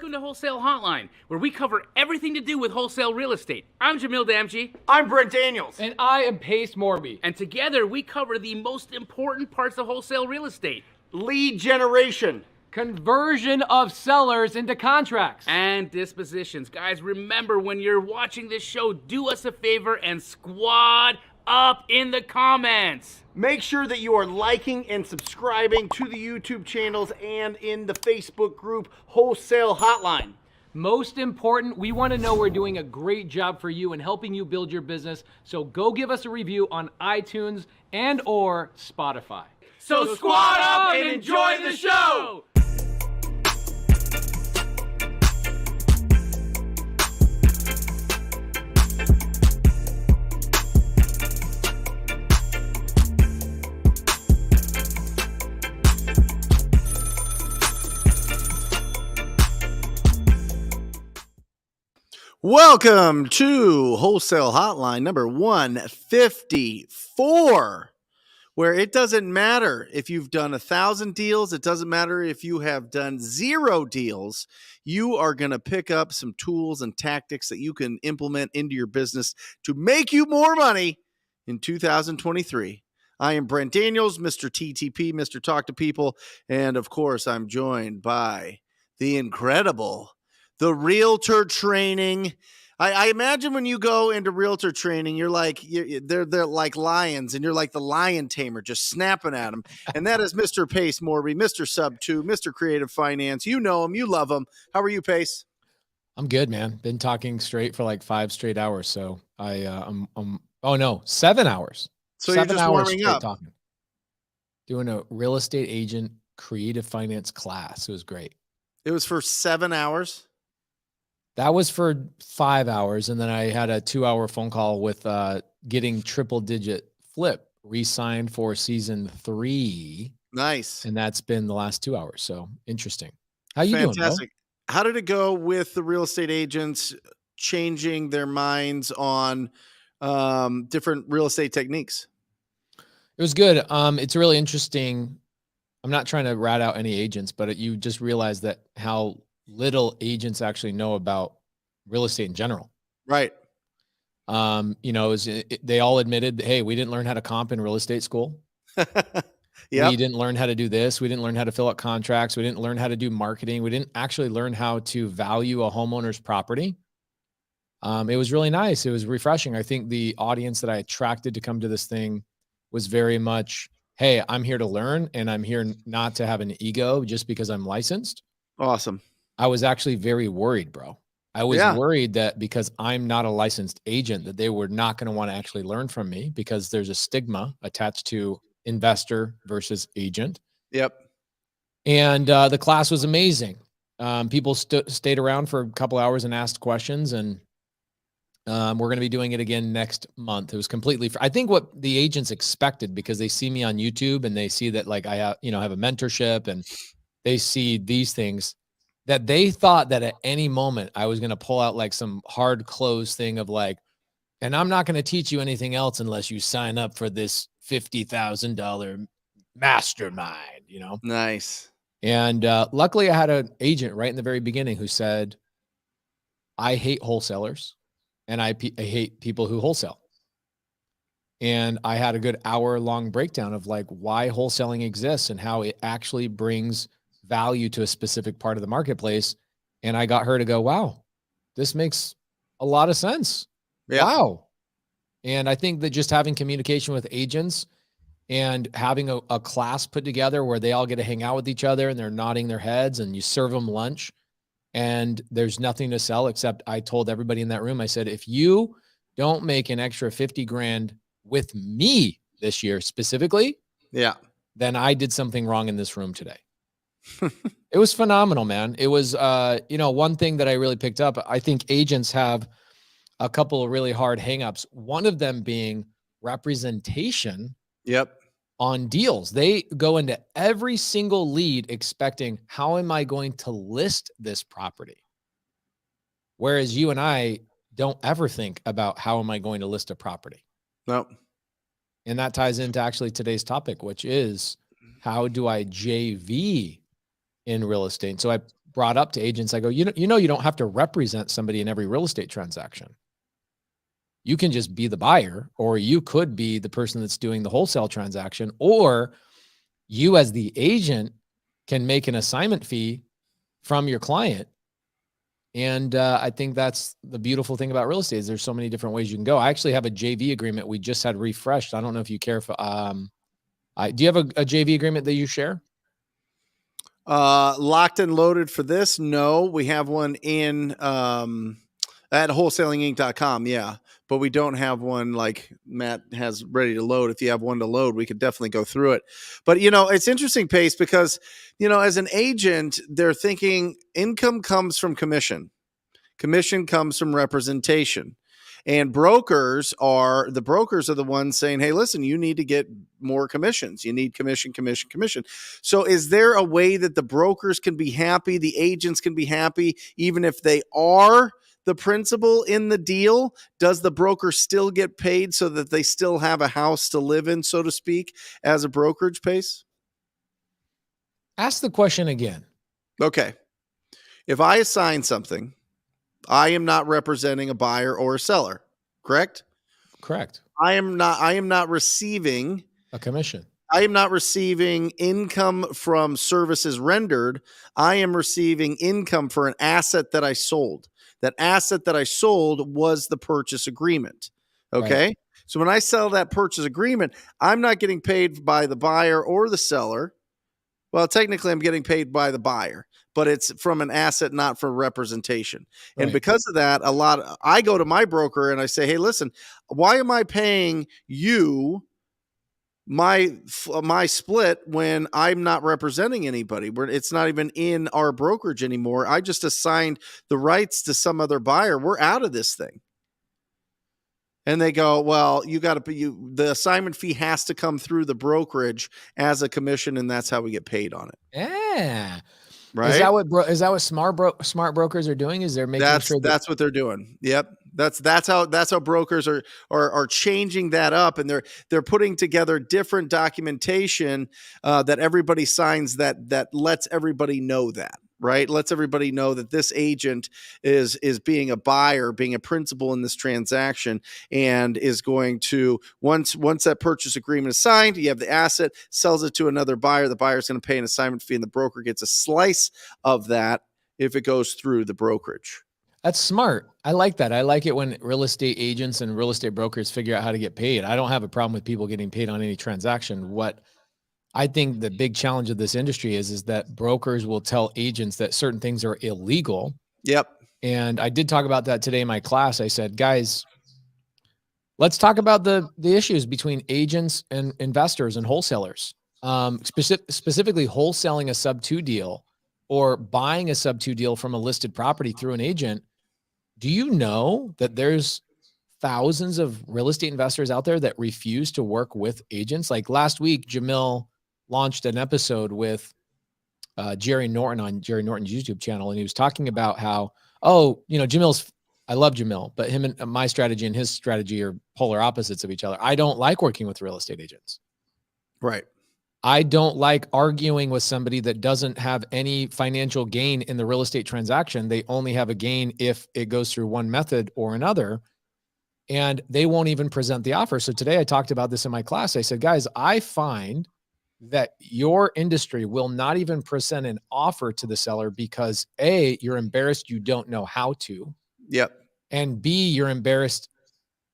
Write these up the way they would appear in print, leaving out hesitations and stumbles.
Welcome to Wholesale Hotline, where we cover everything to do with wholesale real estate. I'm Jamil Damji. I'm Brent Daniels. And I am Pace Morby. And together we cover the most important parts of wholesale real estate. Lead generation. Conversion of sellers into contracts. And dispositions. Guys, remember when you're watching this show, do us a favor and squad up in the comments. Make sure that you are liking and subscribing to the YouTube channels and in the Facebook group Wholesale Hotline. Most important, we want to know we're doing a great job for you and helping you build your business. So go give us a review on iTunes and or Spotify. So squad up and enjoy the show. Welcome to Wholesale Hotline number 154, where it doesn't matter if you've done 1,000 deals. It doesn't matter if you have done 0 deals. You are going to pick up some tools and tactics that you can implement into your business to make you more money in 2023. I am Brent Daniels, Mr. TTP, Mr. Talk to People. And of course, I'm joined by the incredible, the realtor training. I imagine when you go into realtor training, you're like, they're like lions, and you're like the lion tamer, just snapping at them. And that is Mr. Pace Morby, Mr. Sub 2, Mr. Creative Finance. You know him, you love him. How are you, Pace? I'm good, man. Been talking straight for like 5 straight hours. So I'm 7 hours. So 7 you're just hours warming straight up. talking. Doing a real estate agent creative finance class. It was great. It was for 7 hours. That was for 5 hours. And then I had a 2-hour phone call with getting triple digit flip re-signed for season 3. Nice. And that's been the last 2 hours. So interesting. How you doing, bro? How did it go with the real estate agents changing their minds on different real estate techniques? It was good. It's really interesting. I'm not trying to rat out any agents, but you just realize that how little agents actually know about real estate in general. Right. They all admitted, hey, we didn't learn how to comp in real estate school. Yeah. We didn't learn how to do this. We didn't learn how to fill out contracts. We didn't learn how to do marketing. We didn't actually learn how to value a homeowner's property. It was really nice. It was refreshing. I think the audience that I attracted to come to this thing was very much, hey, I'm here to learn, and I'm here not to have an ego just because I'm licensed. Awesome. I was actually very worried, bro. I was worried that because I'm not a licensed agent, that they were not going to want to actually learn from me because there's a stigma attached to investor versus agent. Yep. And the class was amazing. People stayed around for a couple hours and asked questions, and we're going to be doing it again next month. It was completely I think what the agents expected, because they see me on YouTube and they see that like I have a mentorship, and they see these things, that they thought that at any moment I was going to pull out like some hard close thing of like, and I'm not going to teach you anything else unless you sign up for this $50,000 mastermind, Nice. And luckily I had an agent right in the very beginning who said, I hate wholesalers and I hate people who wholesale. And I had a good hour-long breakdown of like why wholesaling exists and how it actually brings value to a specific part of the marketplace. And I got her to go, wow, this makes a lot of sense. Yeah. Wow. And I think that just having communication with agents and having a class put together where they all get to hang out with each other and they're nodding their heads and you serve them lunch and there's nothing to sell except I told everybody in that room, I said, if you don't make an extra 50 grand with me this year specifically, then I did something wrong in this room today. It was phenomenal, man. It was, one thing that I really picked up, I think agents have a couple of really hard hangups. One of them being representation on deals. They go into every single lead expecting, how am I going to list this property? Whereas you and I don't ever think about how am I going to list a property. No. And that ties into actually today's topic, which is how do I JV in real estate? So I brought up to agents. I go, you don't have to represent somebody in every real estate transaction. You can just be the buyer, or you could be the person that's doing the wholesale transaction, or you as the agent can make an assignment fee from your client. And I think that's the beautiful thing about real estate is there's so many different ways you can go. I actually have a JV agreement we just had refreshed. I don't know if you care if, do you have a JV agreement that you share? Locked and loaded for this? No, we have one in at wholesalinginc.com. Yeah, but we don't have one like Matt has ready to load. If you have one to load, we could definitely go through it. But it's interesting, Pace, because as an agent, they're thinking income comes from commission. Commission comes from representation. And brokers are the ones saying, hey, listen, you need to get more commissions. You need commission. So is there a way that the brokers can be happy, the agents can be happy, even if they are the principal in the deal? Does the broker still get paid so that they still have a house to live in, so to speak, as a brokerage, Pace? Ask the question again. Okay. If I assign something, I am not representing a buyer or a seller, correct? Correct. I am not receiving a commission. I am not receiving income from services rendered. I am receiving income for an asset that I sold. That asset that I sold was the purchase agreement. Okay. Right. So when I sell that purchase agreement, I'm not getting paid by the buyer or the seller. Well, technically I'm getting paid by the buyer, but it's from an asset, not for representation. Right. And because of that, I go to my broker and I say, hey, listen, why am I paying you my split when I'm not representing anybody? It's not even in our brokerage anymore. I just assigned the rights to some other buyer. We're out of this thing. And they go, well, the assignment fee has to come through the brokerage as a commission, and that's how we get paid on it. Yeah. Right. Is that what smart brokers are doing? Is they're making sure that's what they're doing. Yep. That's how brokers are changing that up, and they're putting together different documentation that everybody signs that lets everybody know that. Right. Lets everybody know that this agent is being a buyer, being a principal in this transaction, and is going to, once that purchase agreement is signed, you have the asset, sells it to another buyer. The buyer is going to pay an assignment fee, and the broker gets a slice of that if it goes through the brokerage. That's smart. I like that. I like it when real estate agents and real estate brokers figure out how to get paid. I don't have a problem with people getting paid on any transaction. What I think the big challenge of this industry is that brokers will tell agents that certain things are illegal. Yep. And I did talk about that today in my class. I said, guys, let's talk about the issues between agents and investors and wholesalers, specifically wholesaling a sub-2 deal or buying a sub-2 deal from a listed property through an agent. Do you know that there's thousands of real estate investors out there that refuse to work with agents? Like last week, Jamil launched an episode with Jerry Norton on Jerry Norton's YouTube channel. And he was talking about how, I love Jamil, but him and my strategy and his strategy are polar opposites of each other. I don't like working with real estate agents. Right. I don't like arguing with somebody that doesn't have any financial gain in the real estate transaction. They only have a gain if it goes through one method or another, and they won't even present the offer. So today I talked about this in my class. I said, guys, I find that your industry will not even present an offer to the seller because A, you're embarrassed you don't know how to. Yep. And B, you're embarrassed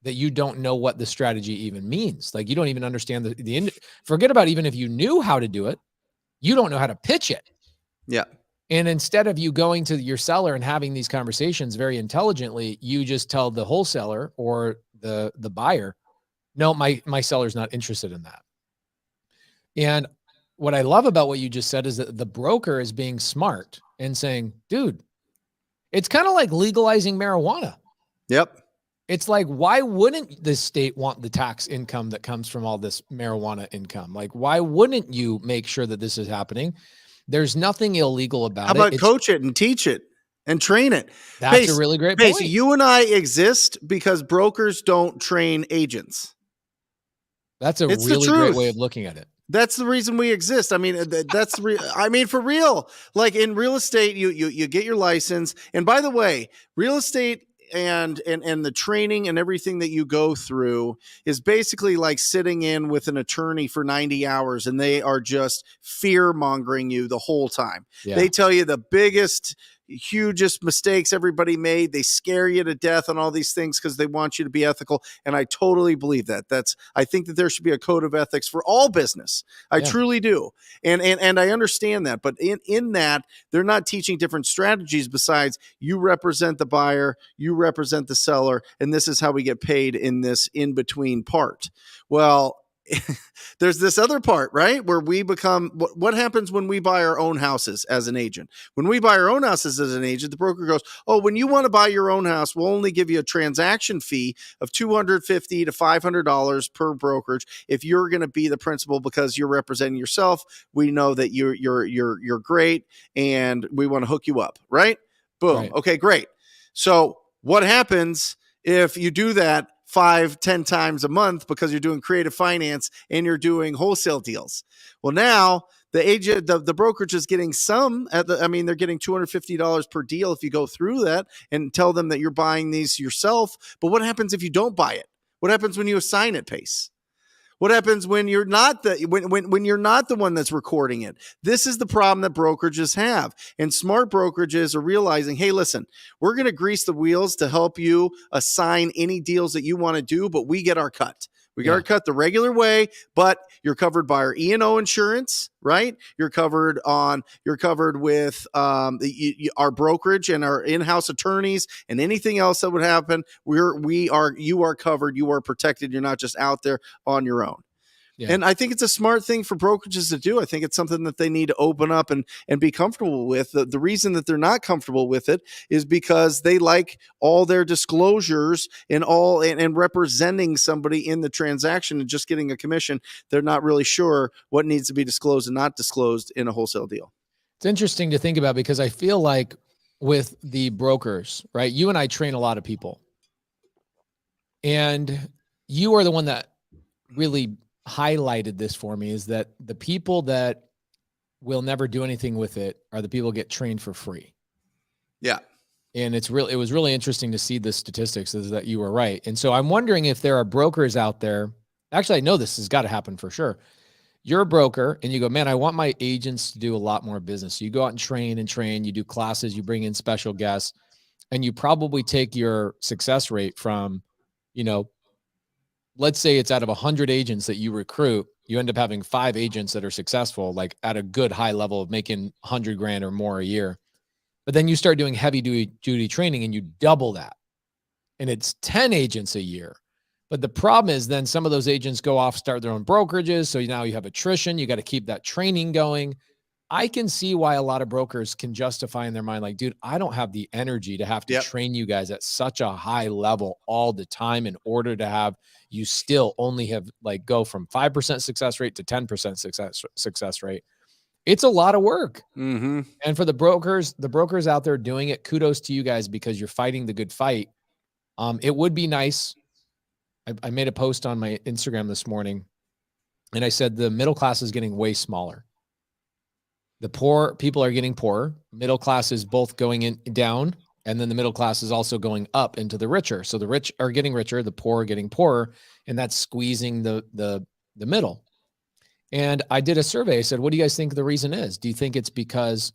that you don't know what the strategy even means. Like you don't even understand forget about even if you knew how to do it, you don't know how to pitch it. Yeah. And instead of you going to your seller and having these conversations very intelligently, you just tell the wholesaler or the buyer, no, my seller's not interested in that. And what I love about what you just said is that the broker is being smart and saying, dude, it's kind of like legalizing marijuana. Yep. It's like, why wouldn't the state want the tax income that comes from all this marijuana income? Like, why wouldn't you make sure that this is happening? There's nothing illegal about it. How about coach it and teach it and train it? That's a really great point. You and I exist because brokers don't train agents. That's a really great way of looking at it. That's the reason we exist. I mean, I mean, for real. Like in real estate, you get your license, and by the way, real estate and the training and everything that you go through is basically like sitting in with an attorney for 90 hours, and they are just fear mongering you the whole time. Yeah. They tell you the biggest, hugest mistakes everybody made. They scare you to death on all these things because they want you to be ethical. And I totally believe that. I think that there should be a code of ethics for all business. I truly do. And I understand that. But in that, they're not teaching different strategies besides you represent the buyer, you represent the seller, and this is how we get paid in this in-between part. Well, there's this other part, right? Where we become, what happens when we buy our own houses as an agent? When we buy our own houses as an agent, the broker goes, oh, when you want to buy your own house, we'll only give you a transaction fee of $250 to $500 per brokerage. If you're going to be the principal because you're representing yourself, we know that you're great and we want to hook you up, right? Boom. Right. Okay, great. So what happens if you do that 5-10 times a month because you're doing creative finance and you're doing wholesale deals? Well, now the agent, the brokerage is getting some they're getting $250 per deal if you go through that and tell them that you're buying these yourself. But what happens if you don't buy it? What happens when you assign it, Pace? What happens when you're not when you're not the one that's recording it? This is the problem that brokerages have. And smart brokerages are realizing, hey, listen, we're going to grease the wheels to help you assign any deals that you want to do, but we get our cut. We got our cut the regular way, but you're covered by our E&O insurance, right? You're covered with our brokerage and our in-house attorneys and anything else that would happen. You are covered. You are protected. You're not just out there on your own. Yeah. And I think it's a smart thing for brokerages to do. I think it's something that they need to open up and be comfortable with. The reason that they're not comfortable with it is because they like all their disclosures and representing somebody in the transaction and just getting a commission. They're not really sure what needs to be disclosed and not disclosed in a wholesale deal. It's interesting to think about because I feel like with the brokers, right? You and I train a lot of people. And you are the one that really highlighted this for me, is that the people that will never do anything with it are the people who get trained for free. Yeah. And it was really interesting to see the statistics, is that you were right. And so I'm wondering if there are brokers out there. Actually, I know this has got to happen for sure. You're a broker and you go, man, I want my agents to do a lot more business. So you go out and train, you do classes, you bring in special guests, and you probably take your success rate from, let's say it's out of 100 agents that you recruit, you end up having 5 agents that are successful, like at a good high level of making $100,000 or more a year. But then you start doing heavy duty training and you double that. And it's 10 agents a year. But the problem is then some of those agents go off, start their own brokerages. So now you have attrition. You got to keep that training going. I can see why a lot of brokers can justify in their mind, like, dude, I don't have the energy to have to train you guys at such a high level all the time in order to have you still only have go from 5% success rate to 10% success rate. It's a lot of work. Mm-hmm. And for the brokers out there doing it, kudos to you guys because you're fighting the good fight. It would be nice. I made a post on my Instagram this morning and I said, the middle class is getting way smaller. The poor people are getting poorer. Middle class is both going down, and then the middle class is also going up into the richer. So the rich are getting richer, the poor are getting poorer, and that's squeezing the middle. And I did a survey. I said, what do you guys think the reason is? Do you think it's because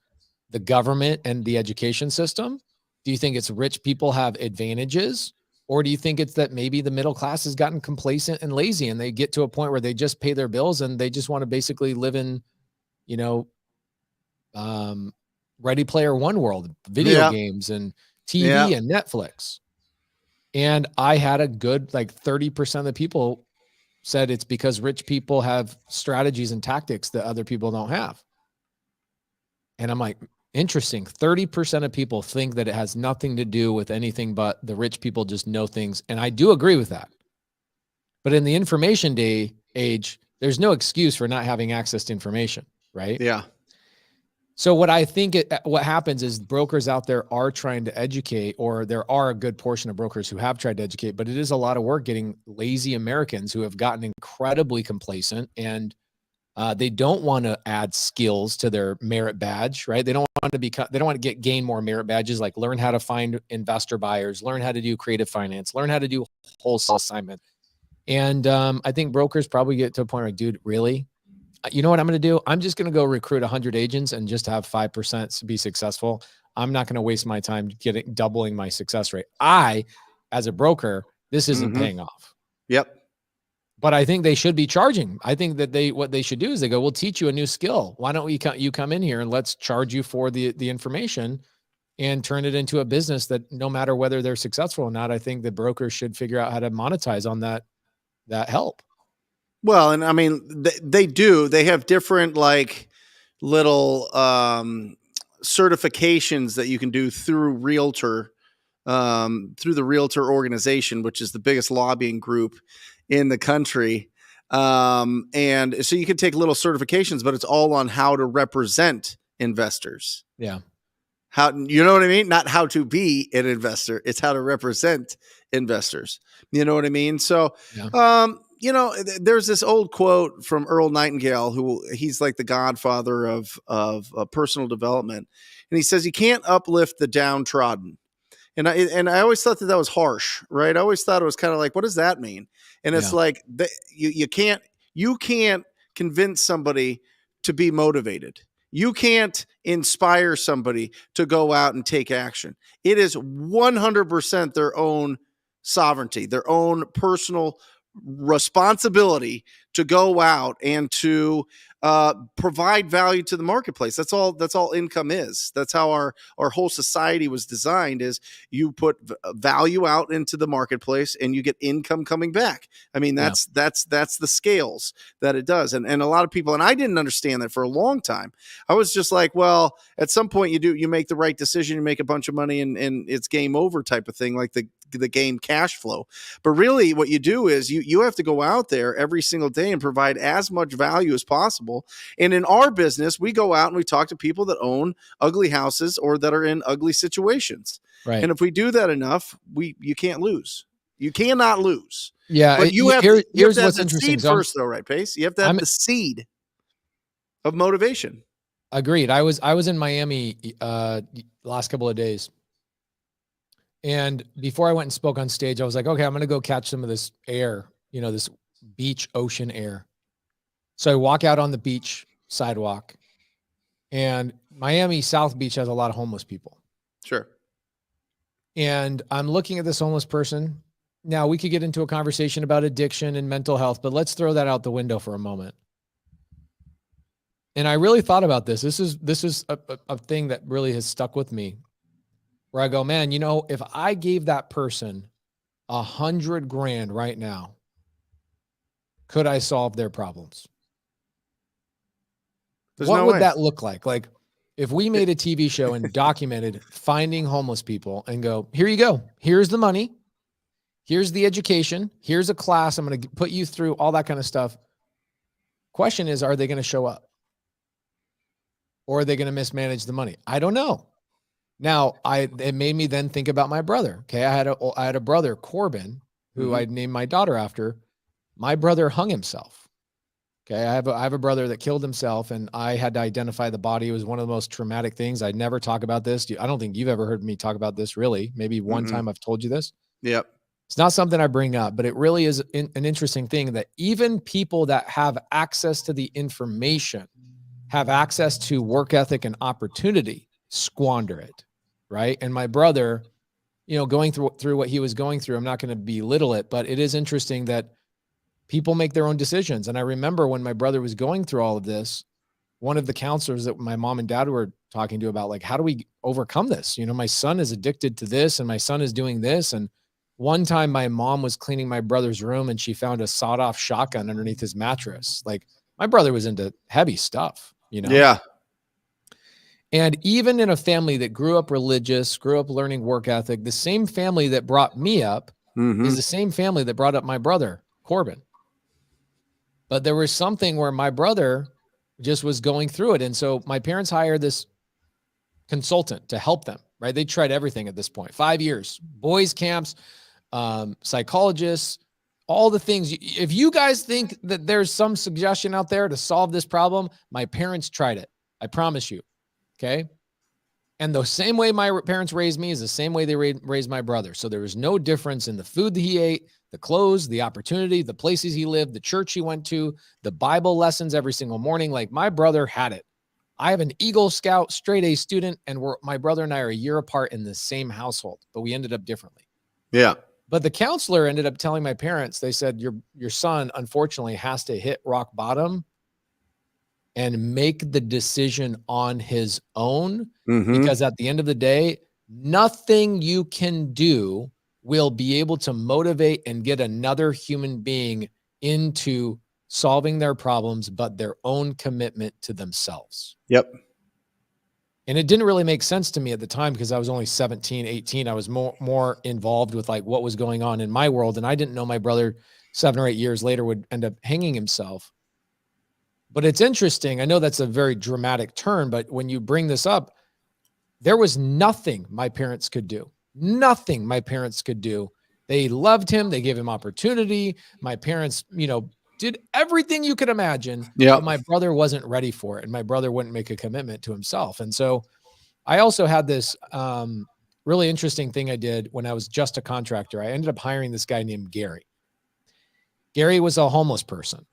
the government and the education system? Do you think it's rich people have advantages? Or do you think it's that maybe the middle class has gotten complacent and lazy and they get to a point where they just pay their bills and they just want to basically live in, Ready Player One world, video games and TV and Netflix. And I had a good 30% of the people said it's because rich people have strategies and tactics that other people don't have. And I'm like, interesting. 30% of people think that it has nothing to do with anything but the rich people just know things. And I do agree with that. But in the information age, there's no excuse for not having access to information, right? Yeah. So what I think what happens is brokers out there are trying to educate, or there are a good portion of brokers who have tried to educate, but it is a lot of work getting lazy Americans who have gotten incredibly complacent and They don't want to add skills to their merit badge, right? They don't want to gain more merit badges, like learn how to find investor buyers, learn how to do creative finance, learn how to do wholesale assignment. And I think brokers probably get to a point like, dude, really? You know what I'm going to do? I'm just going to go recruit 100 agents and just have 5% be successful. I'm not going to waste my time doubling my success rate. As a broker, this isn't paying off. Yep. But I think they should be charging. I think that what they should do is they go, we'll teach you a new skill. Why don't you come in here and let's charge you for the information and turn it into a business that no matter whether they're successful or not, I think the brokers should figure out how to monetize on that help. Well, and I mean, they do. They have different like little certifications that you can do through Realtor, through the Realtor organization, which is the biggest lobbying group in the country. And so you can take little certifications, but it's all on how to represent investors. Yeah. How, you know what I mean? Not how to be an investor. It's how to represent investors. You know what I mean? So, you know, there's this old quote from Earl Nightingale, who he's like the godfather of personal development. And he says, you can't uplift the downtrodden. And I always thought that was harsh, right? I always thought it was kind of like, what does that mean? And it's like, you can't convince somebody to be motivated. You can't inspire somebody to go out and take action. It is 100% their own sovereignty, their own personal responsibility to go out and to provide value to the marketplace. That's all income is. That's how our whole society was designed, is you put value out into the marketplace and you get income coming back. I mean, that's the scales that it does. And a lot of people, and I didn't understand that for a long time. I was just like, well, at some point you make the right decision, you make a bunch of money and it's game over type of thing, like the game cash flow. But really what you do is you have to go out there every single day and provide as much value as possible. And in our business, we go out and we talk to people that own ugly houses or that are in ugly situations. Right. And if we do that enough, you can't lose. You cannot lose. Yeah. But here's what's what's the interesting. seed first, though, right, Pace? You have to have the seed of motivation. Agreed. I was in Miami last couple of days. And before I went and spoke on stage, I was like, okay, I'm going to go catch some of this air, this beach ocean air. So I walk out on the beach sidewalk, and Miami South Beach has a lot of homeless people. Sure. And I'm looking at this homeless person. Now, we could get into a conversation about addiction and mental health, but let's throw that out the window for a moment. And I really thought about this. This is a thing that really has stuck with me, where I go, man, if I gave that person $100,000 right now, could I solve their problems? What would that look like? Like, if we made a TV show and documented finding homeless people and go, here you go. Here's the money. Here's the education. Here's a class. I'm going to put you through all that kind of stuff. Question is, are they going to show up? Or are they going to mismanage the money? I don't know. Now, it made me then think about my brother. Okay. I had a brother, Corbin, who I named my daughter after. My brother hung himself. Okay. I have a brother that killed himself, and I had to identify the body. It was one of the most traumatic things. I never talk about this. I don't think you've ever heard me talk about this, really. Maybe one time I've told you this. Yep. It's not something I bring up, but it really is an interesting thing that even people that have access to the information, have access to work ethic and opportunity, squander it. Right. And my brother, going through what he was going through, I'm not going to belittle it, but it is interesting that people make their own decisions. And I remember when my brother was going through all of this, one of the counselors that my mom and dad were talking to about, like, how do we overcome this? My son is addicted to this and my son is doing this. And one time my mom was cleaning my brother's room and she found a sawed-off shotgun underneath his mattress. Like, my brother was into heavy stuff, Yeah. And even in a family that grew up religious, grew up learning work ethic, the same family that brought me up is the same family that brought up my brother, Corbin. But there was something where my brother just was going through it. And so my parents hired this consultant to help them, right? They tried everything at this point, 5 years, boys camps, psychologists, all the things. If you guys think that there's some suggestion out there to solve this problem, my parents tried it. I promise you. Okay. And the same way my parents raised me is the same way they raised my brother. So there was no difference in the food that he ate, the clothes, the opportunity, the places he lived, the church he went to, the Bible lessons every single morning. Like my brother had it. I have an Eagle Scout straight A student, and my brother and I are a year apart in the same household, but we ended up differently. Yeah. But the counselor ended up telling my parents, they said, your son, unfortunately, has to hit rock bottom and make the decision on his own, because at the end of the day, nothing you can do will be able to motivate and get another human being into solving their problems, but their own commitment to themselves. Yep. And it didn't really make sense to me at the time because I was only 17, 18. I was more involved with like what was going on in my world. And I didn't know my brother 7 or 8 years later would end up hanging himself. But it's interesting. I know that's a very dramatic turn, but when you bring this up, there was nothing my parents could do. Nothing my parents could do. They loved him. They gave him opportunity. My parents, did everything you could imagine. Yeah. But my brother wasn't ready for it. And my brother wouldn't make a commitment to himself. And so I also had this really interesting thing I did when I was just a contractor. I ended up hiring this guy named Gary. Gary was a homeless person.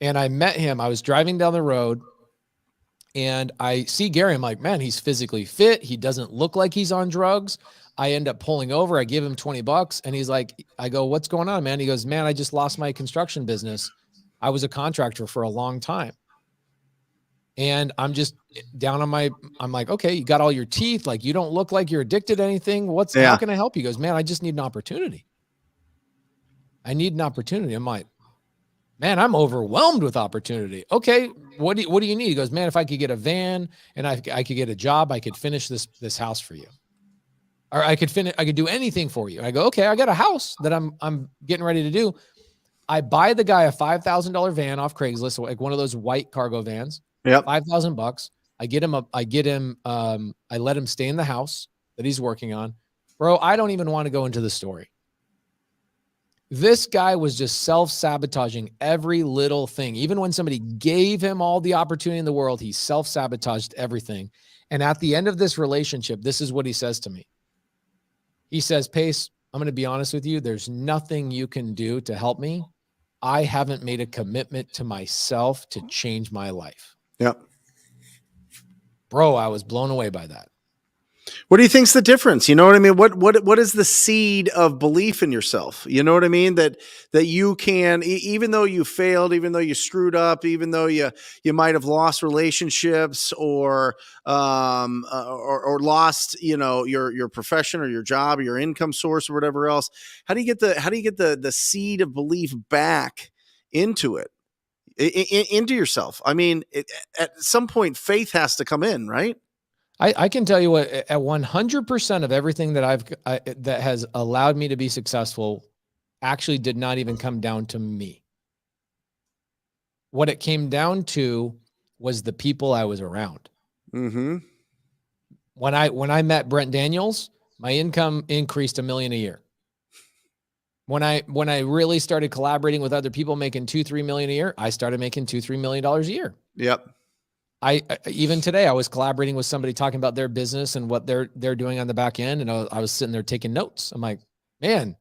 And I met him. I was driving down the road and I see Gary. I'm like, man, he's physically fit. He doesn't look like he's on drugs. I end up pulling over. I give him $20 and he's like, I go, what's going on, man? He goes, man, I just lost my construction business. I was a contractor for a long time. And I'm just down on I'm like, okay, you got all your teeth. Like, you don't look like you're addicted to anything. How can I help you? He goes, man, I just need an opportunity. I need an opportunity. I'm like, man, I'm overwhelmed with opportunity. Okay, what do you need? He goes, man, if I could get a van and I could get a job, I could finish this house for you. Or I could do anything for you. I go, okay, I got a house that I'm getting ready to do. I buy the guy a $5,000 van off Craigslist, like one of those white cargo vans. Yep. $5,000. I let him stay in the house that he's working on. Bro, I don't even want to go into the story. This guy was just self-sabotaging every little thing. Even when somebody gave him all the opportunity in the world, he self-sabotaged everything. And at the end of this relationship, this is what he says to me. He says, Pace, I'm going to be honest with you. There's nothing you can do to help me. I haven't made a commitment to myself to change my life. Yep. Bro, I was blown away by that. What do you think's the difference? You know what I mean? What is the seed of belief in yourself? You know what I mean? That you can, even though you failed, even though you screwed up, even though you might have lost relationships or lost, your profession or your job or your income source or whatever else. How do you get the seed of belief back into it, into yourself? I mean, at some point, faith has to come in, right? I can tell you what, at 100% of everything that that has allowed me to be successful actually did not even come down to me. What it came down to was the people I was around. Mm-hmm. When I met Brent Daniels, my income increased $1 million a year. When I really started collaborating with other people making $2-3 million a year, I started making $2-3 million a year. Yep. Even today, I was collaborating with somebody talking about their business and what they're doing on the back end. And I was sitting there taking notes. I'm like, man,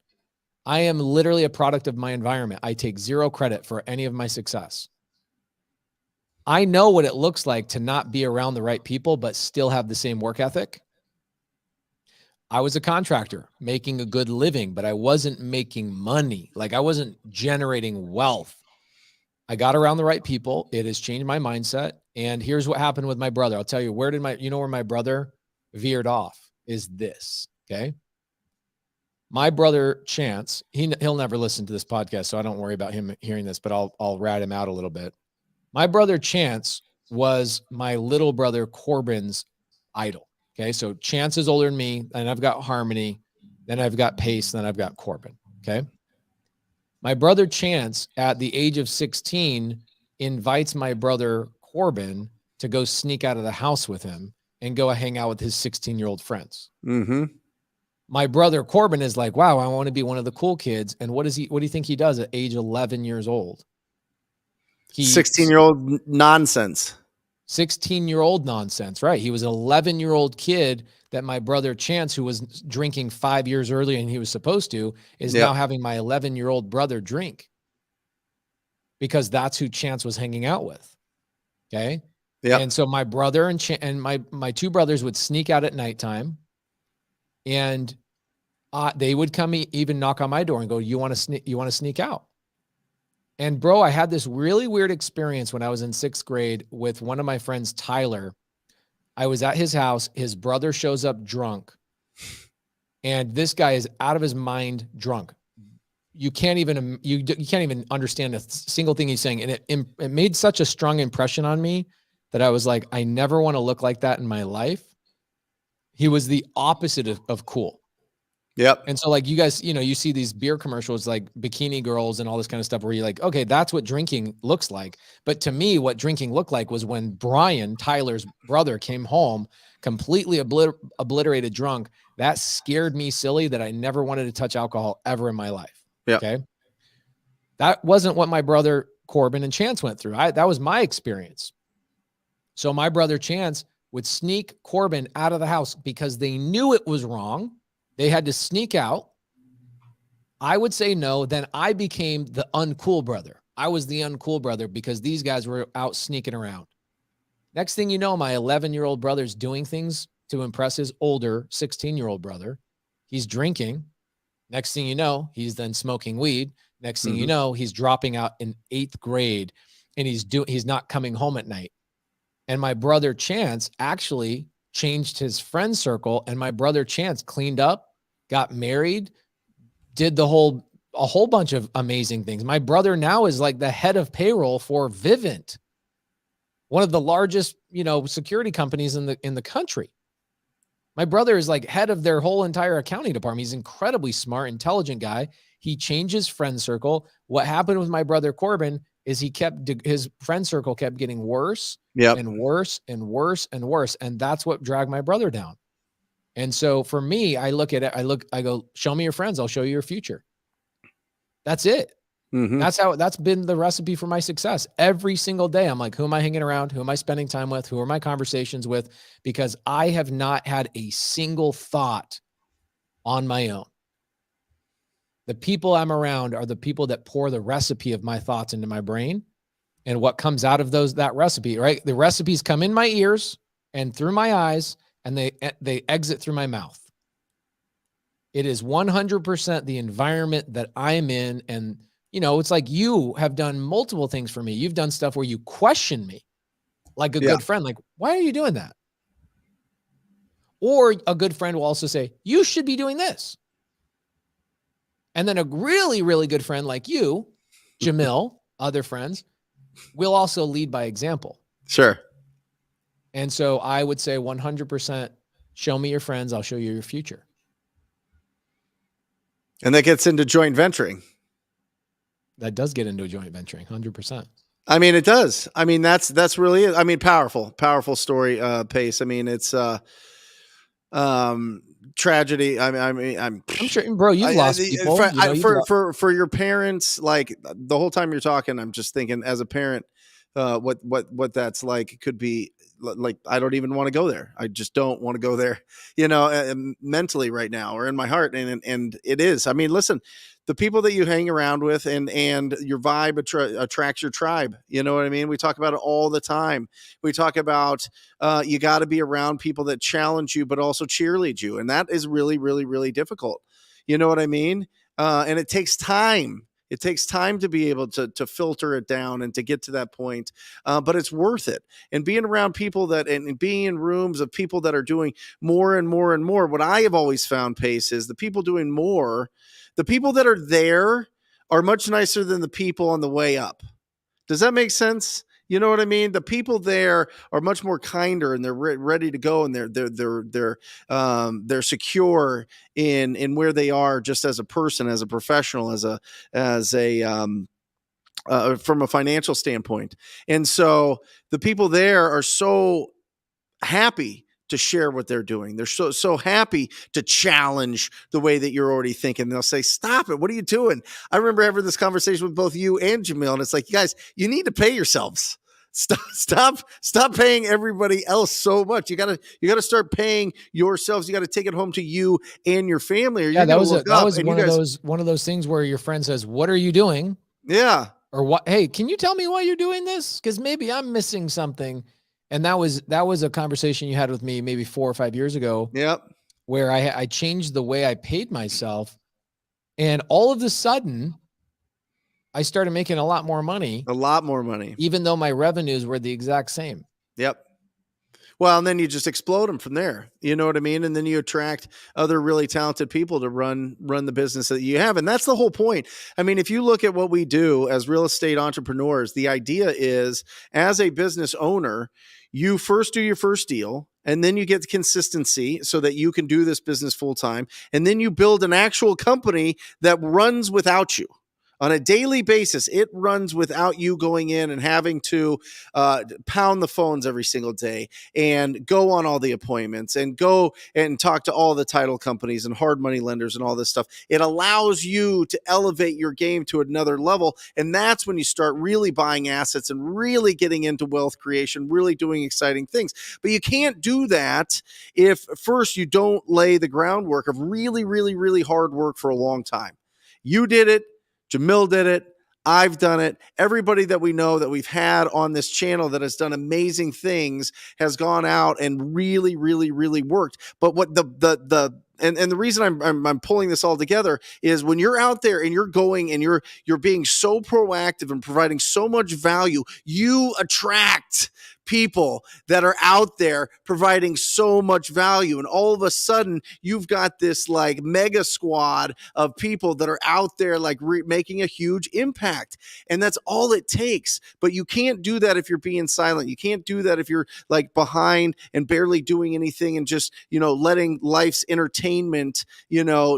I am literally a product of my environment. I take zero credit for any of my success. I know what it looks like to not be around the right people, but still have the same work ethic. I was a contractor making a good living, but I wasn't making money. Like, I wasn't generating wealth. I got around the right people. It has changed my mindset. And here's what happened with my brother. I'll tell you, where my brother veered off is this. Okay. My brother Chance, he'll never listen to this podcast, so I don't worry about him hearing this, but I'll rat him out a little bit. My brother Chance was my little brother Corbin's idol. Okay. So Chance is older than me, and I've got Harmony, then I've got Pace, then I've got Corbin. Okay. My brother Chance, at the age of 16, invites my brother Corbin to go sneak out of the house with him and go hang out with his 16-year-old friends. Mm-hmm. My brother Corbin is like, wow, I want to be one of the cool kids. And what do you think he does at age 11 years old? 16-year-old nonsense. 16-year-old nonsense, right? He was an 11-year-old kid that my brother Chance, who was drinking 5 years earlier and he was supposed to, is now having my 11-year-old brother drink because that's who Chance was hanging out with. Okay. Yeah. And so my brother and my two brothers would sneak out at nighttime, and they would come even knock on my door and go, you want to sneak out? And bro, I had this really weird experience when I was in 6th grade with one of my friends, Tyler. I was at his house. His brother shows up drunk, and this guy is out of his mind drunk. You can't even understand a single thing he's saying. And it made such a strong impression on me that I was like, I never want to look like that in my life. He was the opposite of cool. Yep. And so like you guys, you see these beer commercials like bikini girls and all this kind of stuff where you're like, okay, that's what drinking looks like. But to me, what drinking looked like was when Brian, Tyler's brother, came home completely obliterated drunk. That scared me silly that I never wanted to touch alcohol ever in my life. Yep. Okay. That wasn't what my brother Corbin and Chance went through. That was my experience. So my brother Chance would sneak Corbin out of the house because they knew it was wrong. They had to sneak out. I would say no. Then I became the uncool brother. I was the uncool brother because these guys were out sneaking around. Next thing you know, my 11-year-old brother's doing things to impress his older 16-year-old brother. He's drinking. Next thing you know, he's then smoking weed. Next thing you know, he's dropping out in 8th grade, and he's not coming home at night. And my brother Chance actually changed his friend circle, and my brother Chance cleaned up, got married, did a whole bunch of amazing things. My brother now is like the head of payroll for Vivint, one of the largest, security companies in the country. My brother is like head of their whole entire accounting department. He's incredibly smart, intelligent guy. He changed his friend circle. What happened with my brother Corbin is his friend circle kept getting worse and worse and worse and worse. And that's what dragged my brother down. And so for me, I look at it, I go, show me your friends. I'll show you your future. That's it. That's been the recipe for my success. Every single day, I'm like, who am I hanging around? Who am I spending time with? Who are my conversations with? Because I have not had a single thought on my own. The people I'm around are the people that pour the recipe of my thoughts into my brain, and what comes out of that recipe, right? The recipes come in my ears and through my eyes, and they exit through my mouth. It is 100% the environment that I'm in. And, it's like you have done multiple things for me. You've done stuff where you question me like a good friend, like, why are you doing that? Or a good friend will also say, you should be doing this. And then a really, really good friend like you, Jamil, other friends, will also lead by example. Sure. And so I would say 100%, show me your friends, I'll show you your future. And that gets into joint venturing. That does get into joint venturing, 100%. I mean, it does. I mean, that's really it. I mean, powerful story, Pace. I mean, it's tragedy. I'm sure, bro, you've lost people. For your parents, like the whole time you're talking, I'm just thinking as a parent, what that's like. It could be like, I don't even want to go there. I just don't want to go there, mentally right now, or in my heart. And it is, I mean, listen, the people that you hang around with and your vibe attracts your tribe. You know what I mean? We talk about it all the time. We talk about, you got to be around people that challenge you, but also cheerlead you. And that is really, really, really difficult. You know what I mean? And it takes time. It takes time to be able to filter it down and to get to that point. But it's worth it. And being around people and being in rooms of people that are doing more and more and more. What I have always found, Pace, is the people doing more, the people that are there are much nicer than the people on the way up. Does that make sense? You know what I mean? The people there are much more kinder, and they're ready to go, and they're secure in where they are, just as a person, as a professional, as a from a financial standpoint. And so the people there are so happy to share what they're doing. They're so happy to challenge the way that you're already thinking. They'll say, "Stop it! What are you doing?" I remember having this conversation with both you and Jamil, and it's like, you guys, you need to pay yourselves. Stop paying everybody else so much. You gotta start paying yourselves. You got to take it home to you and your family. Or Yeah, that was one of those things where your friend says, "What are you doing?" Yeah. Or what? Hey, can you tell me why you're doing this? Because maybe I'm missing something. And that was a conversation you had with me maybe 4 or 5 years ago. Yep. Where I changed the way I paid myself, and all of a sudden, I started making a lot more money. A lot more money, even though my revenues were the exact same. Yep. Well, and then you just explode them from there. You know what I mean? And then you attract other really talented people to run the business that you have. And that's the whole point. I mean, if you look at what we do as real estate entrepreneurs, the idea is, as a business owner, you first do your first deal, and then you get consistency so that you can do this business full time. And then you build an actual company that runs without you. On a daily basis, it runs without you going in and having to pound the phones every single day and go on all the appointments and go and talk to all the title companies and hard money lenders and all this stuff. It allows you to elevate your game to another level. And that's when you start really buying assets and really getting into wealth creation, really doing exciting things. But you can't do that if first you don't lay the groundwork of really, really, really hard work for a long time. You did it. Jamil did it. I've done it. Everybody that we know that we've had on this channel that has done amazing things has gone out and really, really, really worked. But what the reason I'm pulling this all together is when you're out there and you're going and you're being so proactive and providing so much value, you attract people that are out there providing so much value. And all of a sudden you've got this like mega squad of people that are out there like making a huge impact. And that's all it takes. But you can't do that if you're being silent. You can't do that if you're like behind and barely doing anything and just, letting life's entertainment,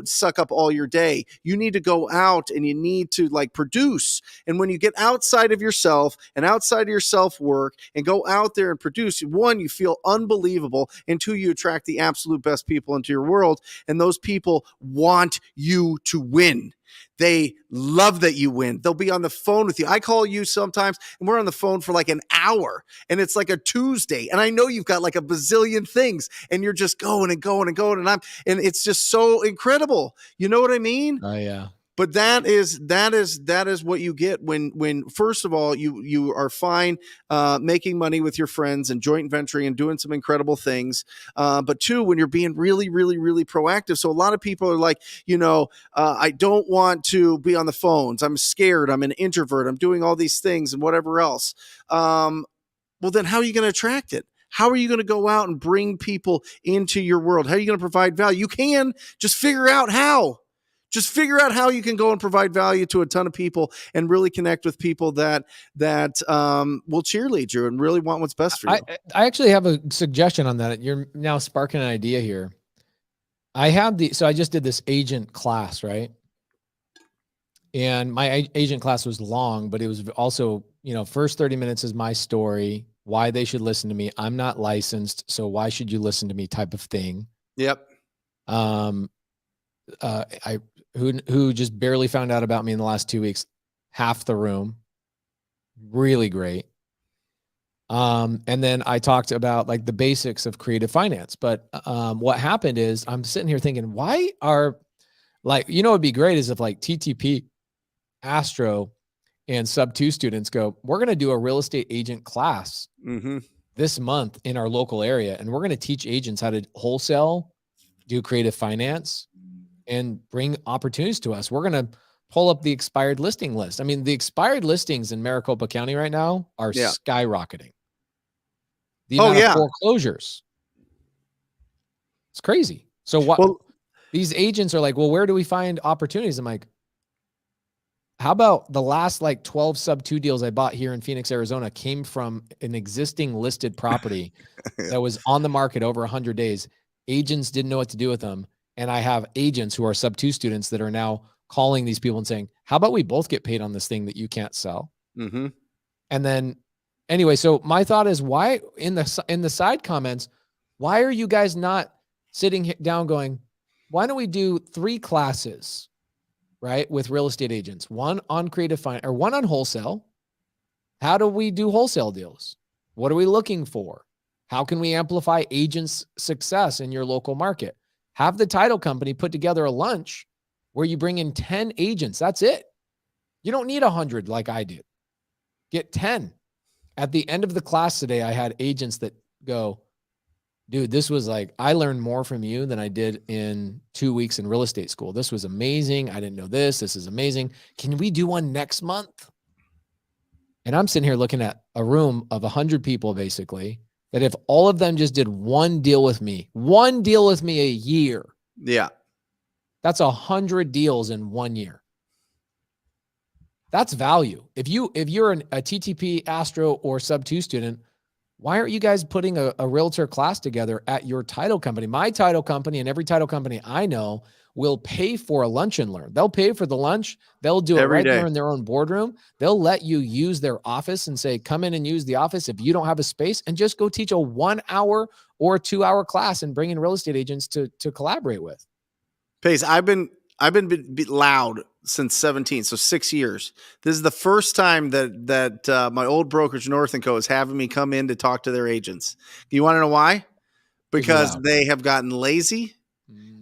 suck up all your day. You need to go out and you need to like produce. And when you get outside of yourself and outside of your self-work and go out there and produce, one, you feel unbelievable, and two, you attract the absolute best people into your world, and those people want you to win. They love that you win. They'll be on the phone with you. I call you sometimes and we're on the phone for like an hour, and it's like a Tuesday, and I know you've got like a bazillion things and you're just going and going and going, and it's just so incredible. You know what I mean? Oh yeah. But that is what you get when first of all you are fine making money with your friends and joint venturing and doing some incredible things. But two, when you're being really, really, really proactive. So a lot of people are like, I don't want to be on the phones. I'm scared. I'm an introvert. I'm doing all these things and whatever else. Well, then how are you going to attract it? How are you going to go out and bring people into your world? How are you going to provide value? You can just figure out how. Just figure out how you can go and provide value to a ton of people and really connect with people that will cheerlead you and really want what's best for you. I actually have a suggestion on that. You're now sparking an idea here. So I just did this agent class, right? And my agent class was long, but it was also, first 30 minutes is my story, why they should listen to me. I'm not licensed, so why should you listen to me type of thing. Yep. Who just barely found out about me in the last 2 weeks, half the room, really great. And then I talked about like the basics of creative finance. But what happened is I'm sitting here thinking, why are it'd be great is if like TTP, Astro, and Sub 2 students go, we're going to do a real estate agent class this month in our local area. And we're going to teach agents how to wholesale, do creative finance, and bring opportunities to us. We're going to pull up the expired listing list. I mean, the expired listings in Maricopa County right now are skyrocketing. The amount of foreclosures. It's crazy. So these agents are like, well, where do we find opportunities? I'm like, how about the last 12 Sub 2 deals I bought here in Phoenix, Arizona came from an existing listed property that was on the market over 100 days. Agents didn't know what to do with them. And I have agents who are Sub 2 students that are now calling these people and saying, how about we both get paid on this thing that you can't sell? Mm-hmm. And then anyway, so my thought is, why in the side comments, Why are you guys not sitting down going, why don't we do 3 classes, right, with real estate agents? One on creative finance or one on wholesale. How do we do wholesale deals? What are we looking for? How can we amplify agents' success in your local market? Have the title company put together a lunch where you bring in 10 agents. That's it. You don't need 100 like I did. Get 10. At the end of the class today, I had agents that go, dude, this was like, I learned more from you than I did in 2 weeks in real estate school. This was amazing. I didn't know this. This is amazing. Can we do one next month? And I'm sitting here looking at a room of 100 people, basically, that if all of them just did one deal with me a year. Yeah. That's 100 deals in 1 year. That's value. If you're a TTP, Astro, or Sub 2 student, why aren't you guys putting a realtor class together at your title company? My title company and every title company I know will pay for a lunch and learn. They'll pay for the lunch. They'll do it Every right day. there in their own boardroom. They'll let you use their office and say, come in and use the office if you don't have a space, and just go teach a 1 hour or 2 hour class and bring in real estate agents to collaborate with. Pace, I've been loud since 17, so 6 years. This is the first time that my old brokerage North & Co is having me come in to talk to their agents. You want to know why? Because they have gotten lazy.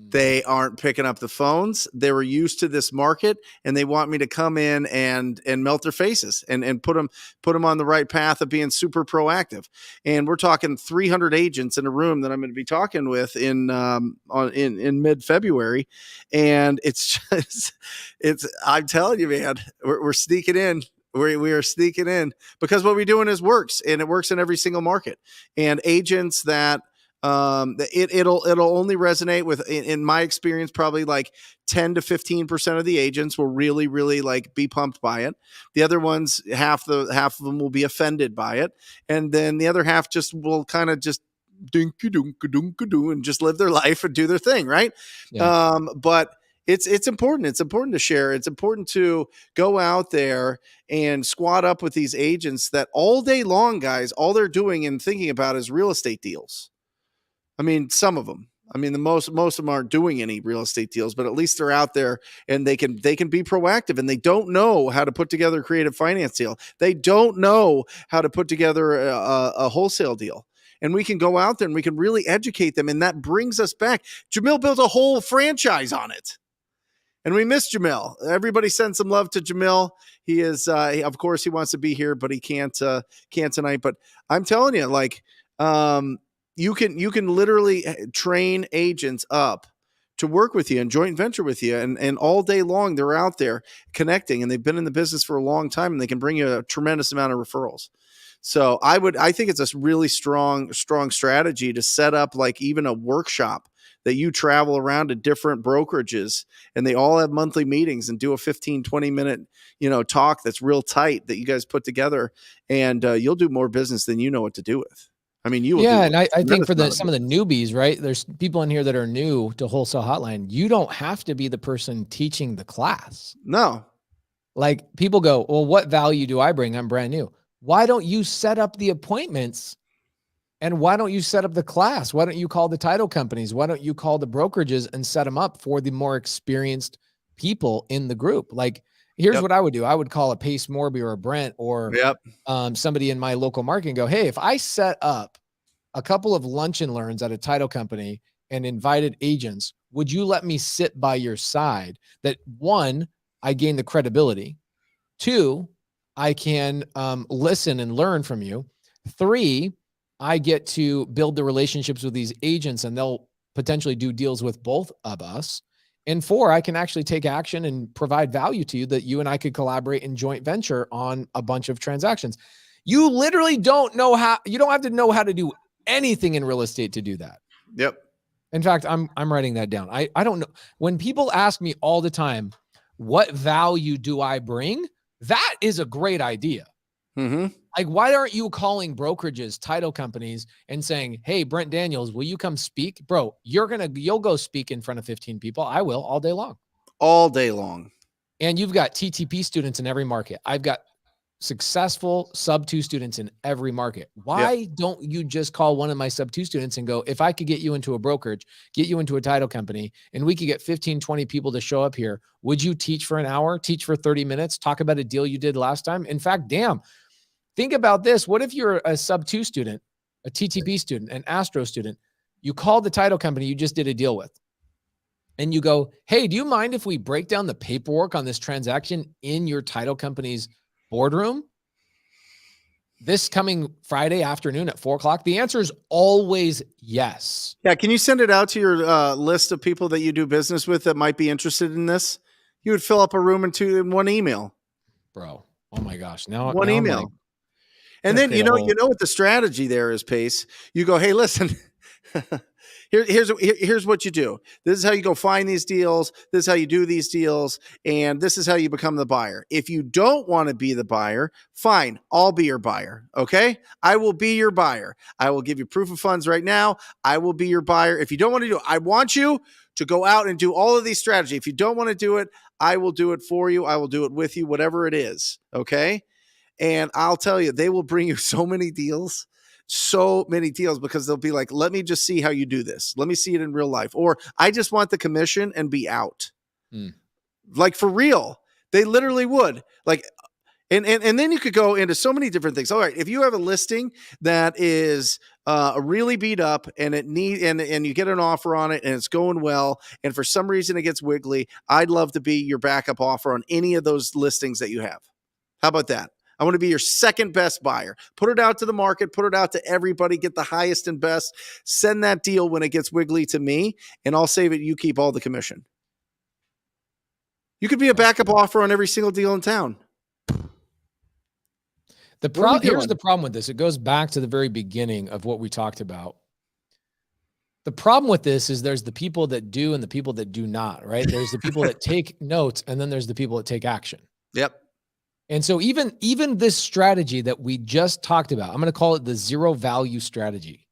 They aren't picking up the phones. They were used to this market, and they want me to come in and melt their faces and put them on the right path of being super proactive. And we're talking 300 agents in a room that I'm going to be talking with in mid-February. And I'm telling you, man, we're sneaking in. We are sneaking in because what we're doing works, and it works in every single market. And agents that it'll only resonate with, in my experience, probably like 10 to 15% of the agents will really, really like be pumped by it. The other ones, half of them will be offended by it. And then the other half just will kind of just dinky-dunk-a-dunk-a-doo and just live their life and do their thing. Right. Yeah. But it's important. It's important to share. It's important to go out there and squat up with these agents that all day long, guys, all they're doing and thinking about is real estate deals. I mean, some of them. I mean, most of them aren't doing any real estate deals, but at least they're out there and they can be proactive, and they don't know how to put together a creative finance deal. They don't know how to put together a wholesale deal. And we can go out there and we can really educate them. And that brings us back. Jamil built a whole franchise on it. And we miss Jamil. Everybody send some love to Jamil. He is, of course, he wants to be here, but he can't tonight. But I'm telling you, like, you can literally train agents up to work with you and joint venture with you. And all day long, they're out there connecting, and they've been in the business for a long time, and they can bring you a tremendous amount of referrals. So I think it's a really strong strategy to set up like even a workshop that you travel around to different brokerages, and they all have monthly meetings and do a 15-20 minute, talk that's real tight that you guys put together, and you'll do more business than you know what to do with. I mean, you will. Yeah, and I think for some of the newbies, right? There's people in here that are new to Wholesale Hotline. You don't have to be the person teaching the class. No. Like, people go, well, what value do I bring? I'm brand new. Why don't you set up the appointments? And why don't you set up the class? Why don't you call the title companies? Why don't you call the brokerages and set them up for the more experienced people in the group? Like, here's what I would do. I would call a Pace Morby or a Brent or somebody in my local market and go, hey, if I set up a couple of lunch and learns at a title company and invited agents, would you let me sit by your side? That, one, I gain the credibility. Two, I can listen and learn from you. Three, I get to build the relationships with these agents, and they'll potentially do deals with both of us. And four, I can actually take action and provide value to you that you and I could collaborate in joint venture on a bunch of transactions. You literally don't have to know how to do anything in real estate to do that. Yep. In fact, I'm writing that down. I don't know. When people ask me all the time, what value do I bring? That is a great idea. Mm-hmm. Like, why aren't you calling brokerages, title companies, and saying, hey, Brent Daniels, will you come speak? Bro, you'll go speak in front of 15 people. I will, all day long. All day long. And you've got TTP students in every market. I've got successful sub-2 students in every market. Why don't you just call one of my sub-2 students and go, if I could get you into a brokerage, get you into a title company, and we could get 15, 20 people to show up here, would you teach for an hour, teach for 30 minutes, talk about a deal you did last time? In fact, damn, think about this. What if you're a sub-2 student, a TTP student, an Astro student, you called the title company you just did a deal with, and you go, hey, do you mind if we break down the paperwork on this transaction in your title company's boardroom this coming Friday afternoon at 4:00? The answer is always yes. Yeah. Can you send it out to your list of people that you do business with that might be interested in this? You would fill up a room in one email. Bro. Oh my gosh. Now One I'm email. like, And then, you know what the strategy there is, Pace. You go, hey, listen, here's what you do. This is how you go find these deals. This is how you do these deals. And this is how you become the buyer. If you don't want to be the buyer, fine, I'll be your buyer. Okay. I will be your buyer. I will give you proof of funds right now. I will be your buyer. If you don't want to do it, I want you to go out and do all of these strategies. If you don't want to do it, I will do it for you. I will do it with you, whatever it is. Okay. And I'll tell you, they will bring you so many deals because they'll be like, let me just see how you do this. Let me see it in real life. Or I just want the commission and be out. Like for real. They literally would. Like, and then you could go into so many different things. All right. If you have a listing that is really beat up and and you get an offer on it and it's going well, and for some reason it gets wiggly, I'd love to be your backup offer on any of those listings that you have. How about that? I want to be your second best buyer. Put it out to the market, put it out to everybody, get the highest and best. Send that deal when it gets wiggly to me, and I'll save it. You keep all the commission. You could be a backup offer on every single deal in town. Here's the problem with this. It goes back to the very beginning of what we talked about. The problem with this is there's the people that do and the people that do not, right? There's the people that take notes, and then there's the people that take action. Yep. And so even this strategy that we just talked about, I'm going to call it the zero value strategy.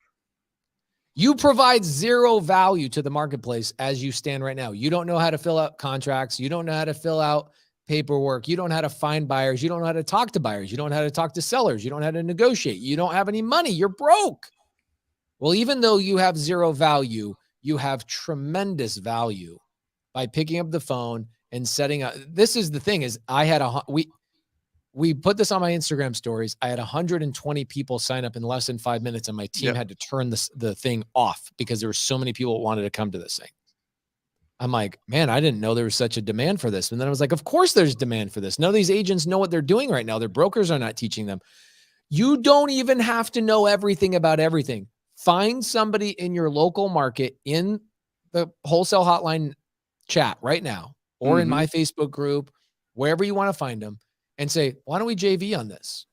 You provide zero value to the marketplace as you stand right now. You don't know how to fill out contracts. You don't know how to fill out paperwork. You don't know how to find buyers. You don't know how to talk to buyers. You don't know how to talk to sellers. You don't know how to negotiate. You don't have any money. You're broke. Well, even though you have zero value, you have tremendous value by picking up the phone and setting up. This is the thing is we put this on my Instagram stories. I had 120 people sign up in less than 5 minutes, and my team had to turn the thing off because there were so many people that wanted to come to this thing. I'm like, man, I didn't know there was such a demand for this. And then I was like, of course there's demand for this. None of these agents know what they're doing right now. Their brokers are not teaching them. You don't even have to know everything about everything. Find somebody in your local market in the Wholesale Hotline chat right now, or in my Facebook group, wherever you want to find them, and say, why don't we JV on this?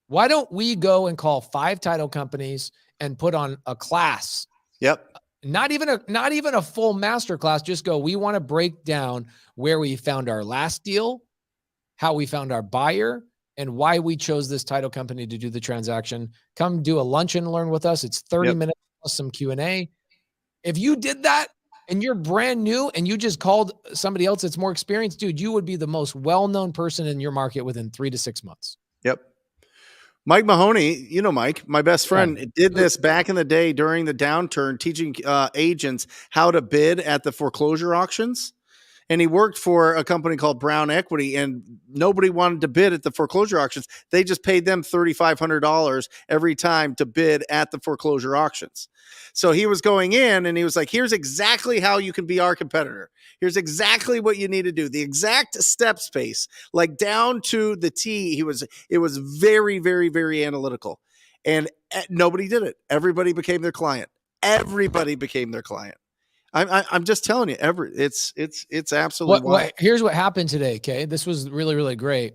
Why don't we go and call 5 title companies and put on a class? Yep. Not even a full master class. Just go, we want to break down where we found our last deal, how we found our buyer, and why we chose this title company to do the transaction. Come do a lunch and learn with us. It's 30 minutes plus some Q&A. If you did that and you're brand new and you just called somebody else that's more experienced, dude, you would be the most well-known person in your market within 3 to 6 months. Yep. Mike Mahoney, you know Mike, my best friend, did this back in the day during the downturn, teaching agents how to bid at the foreclosure auctions. And he worked for a company called Brown Equity, and nobody wanted to bid at the foreclosure auctions. They just paid them $3,500 every time to bid at the foreclosure auctions. So he was going in and he was like, here's exactly how you can be our competitor. Here's exactly what you need to do. The exact step space, like down to the T. It was very, very, very analytical, and nobody did it. Everybody became their client. Everybody became their client. I'm just telling you, it's absolutely wild. Here's what happened today. Okay. This was really, really great.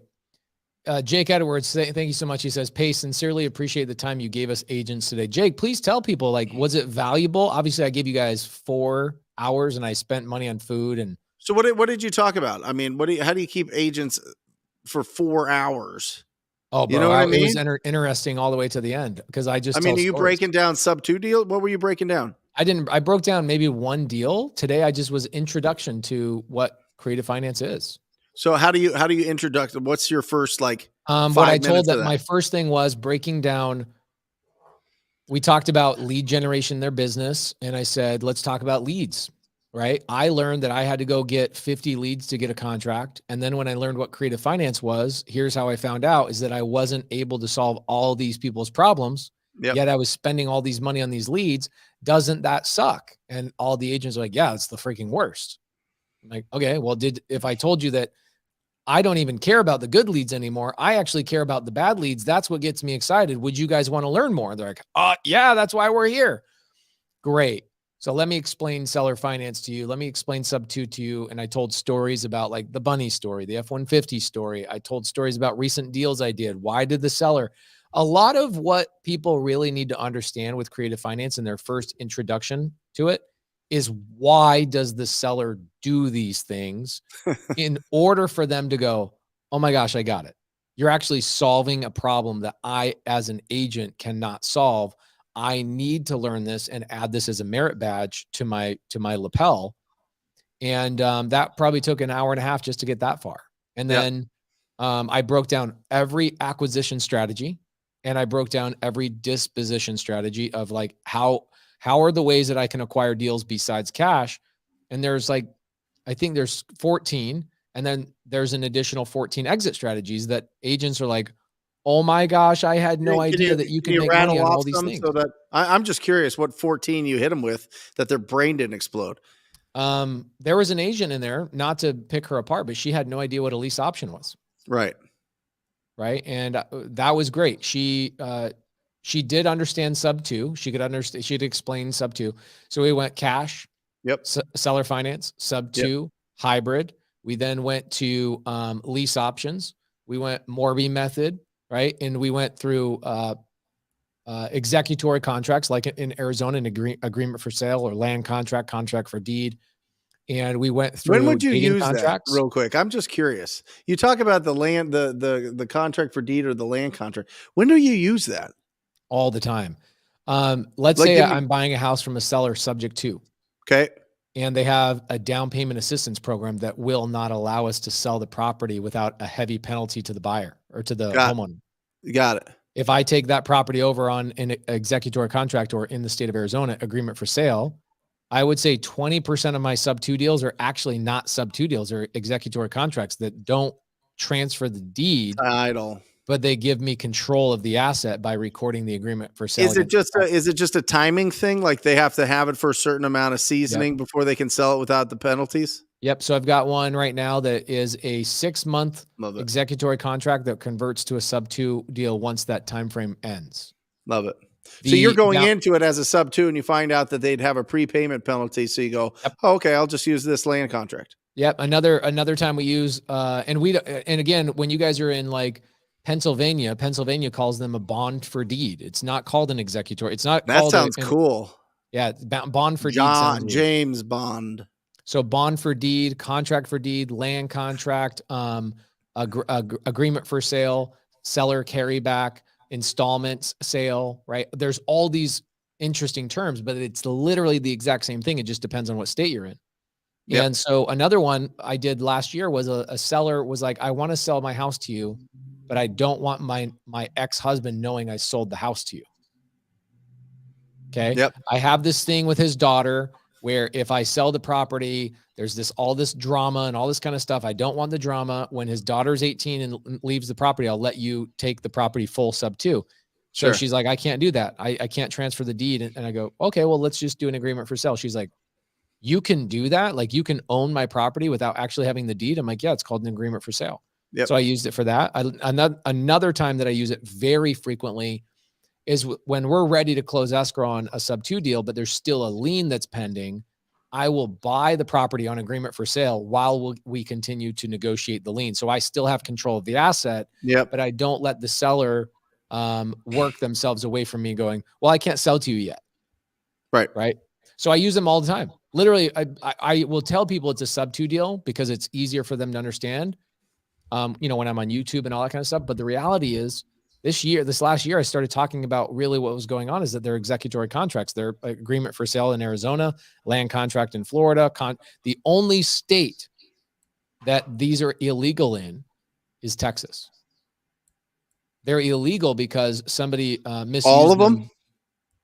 Jake Edwards, thank you so much. He says, Pace, sincerely appreciate the time you gave us agents today. Jake, please tell people, like, was it valuable? Obviously I gave you guys 4 hours and I spent money on food. And so what did you talk about? I mean, how do you keep agents for 4 hours? Oh, bro, you know what I mean? It was interesting all the way to the end because are you breaking down sub-2 deal? What were you breaking down? I broke down maybe one deal. Today I just was introduction to what creative finance is. So how do you introduce? What's your first, like, What I 5 told minutes of that my first thing was breaking down. We talked about lead generation in their business, and I said, let's talk about leads, right? I learned that I had to go get 50 leads to get a contract. And then when I learned what creative finance was, here's how I found out is that I wasn't able to solve all these people's problems. Yep. Yet I was spending all these money on these leads. Doesn't that suck? And all the agents are like, yeah, it's the freaking worst. I'm like, okay, well, if I told you that I don't even care about the good leads anymore, I actually care about the bad leads. That's what gets me excited. Would you guys want to learn more? They're like, yeah, that's why we're here. Great. So let me explain seller finance to you. Let me explain sub-2 to you. And I told stories about like the bunny story, the F-150 story. I told stories about recent deals I did. Why did the seller? A lot of what people really need to understand with creative finance in their first introduction to it is, why does the seller do these things in order for them to go, oh my gosh, I got it. You're actually solving a problem that I, as an agent, cannot solve. I need to learn this and add this as a merit badge to my lapel. And that probably took an hour and a half just to get that far. And then I broke down every acquisition strategy, and I broke down every disposition strategy of like, how are the ways that I can acquire deals besides cash? And there's like, I think there's 14, and then there's an additional 14 exit strategies that agents are like, oh my gosh, I had no idea that you could make money on all these things. So that I'm just curious what 14 you hit them with that their brain didn't explode. There was an agent in there, not to pick her apart, but she had no idea what a lease option was. Right. Right. And that was great. She did understand sub-2. She could understand, she'd explain sub-2. So we went cash, seller finance, sub-2, hybrid. We then went to lease options. We went Morby method, right? And we went through executory contracts, like in Arizona, an agreement for sale, or land contract, contract for deed. And we went through. When would you use contracts. That real quick? I'm just curious. You talk about the land, the contract for deed or the land contract. When do you use that? All the time. Let's say I'm buying a house from a seller subject to. Okay. And they have a down payment assistance program that will not allow us to sell the property without a heavy penalty to the buyer or to the homeowner. Got it. If I take that property over on an executory contract, or in the state of Arizona, agreement for sale, I would say 20% of my sub-2 deals are actually not sub-2 deals, or executory contracts that don't transfer the deed title, but they give me control of the asset by recording the agreement for sale. Is it just a timing thing? Like they have to have it for a certain amount of seasoning before they can sell it without the penalties? Yep. So I've got one right now that is a 6-month executory contract that converts to a sub-2 deal once that time frame ends. Love it. So you're going into it as a sub-2, and you find out that they'd have a prepayment penalty. So you go, oh, okay, I'll just use this land contract. Yep. Another time we use, and again, when you guys are in like Pennsylvania calls them a bond for deed. It's not called an executory. It's not. That sounds cool. Yeah. Bond for deed. James Bond. So bond for deed, contract for deed, land contract, agreement for sale, seller carryback, installments sale, right? There's all these interesting terms, but it's literally the exact same thing. It just depends on what state you're in. Yep. And so another one I did last year was a seller was like, I want to sell my house to you, but I don't want my ex-husband knowing I sold the house to you. Okay. Yep. I have this thing with his daughter where if I sell the property, there's all this drama and all this kind of stuff. I don't want the drama. When his daughter's 18 and leaves the property, I'll let you take the property full sub-2. So she's like, I can't do that. I can't transfer the deed. And I go, okay, well, let's just do an agreement for sale. She's like, you can do that? Like you can own my property without actually having the deed? I'm like, yeah, it's called an agreement for sale. Yep. So I used it for that. Another time that I use it very frequently is when we're ready to close escrow on a sub-2 deal, but there's still a lien that's pending. I will buy the property on agreement for sale while we continue to negotiate the lien. So I still have control of the asset, but I don't let the seller work themselves away from me going, well, I can't sell to you yet. Right. So I use them all the time. Literally, I will tell people it's a sub-2 deal because it's easier for them to understand, when I'm on YouTube and all that kind of stuff. But the reality is this last year, I started talking about really what was going on is that they're executory contracts. They're agreement for sale in Arizona, land contract in Florida. The only state that these are illegal in is Texas. they're illegal because somebody misused All of them?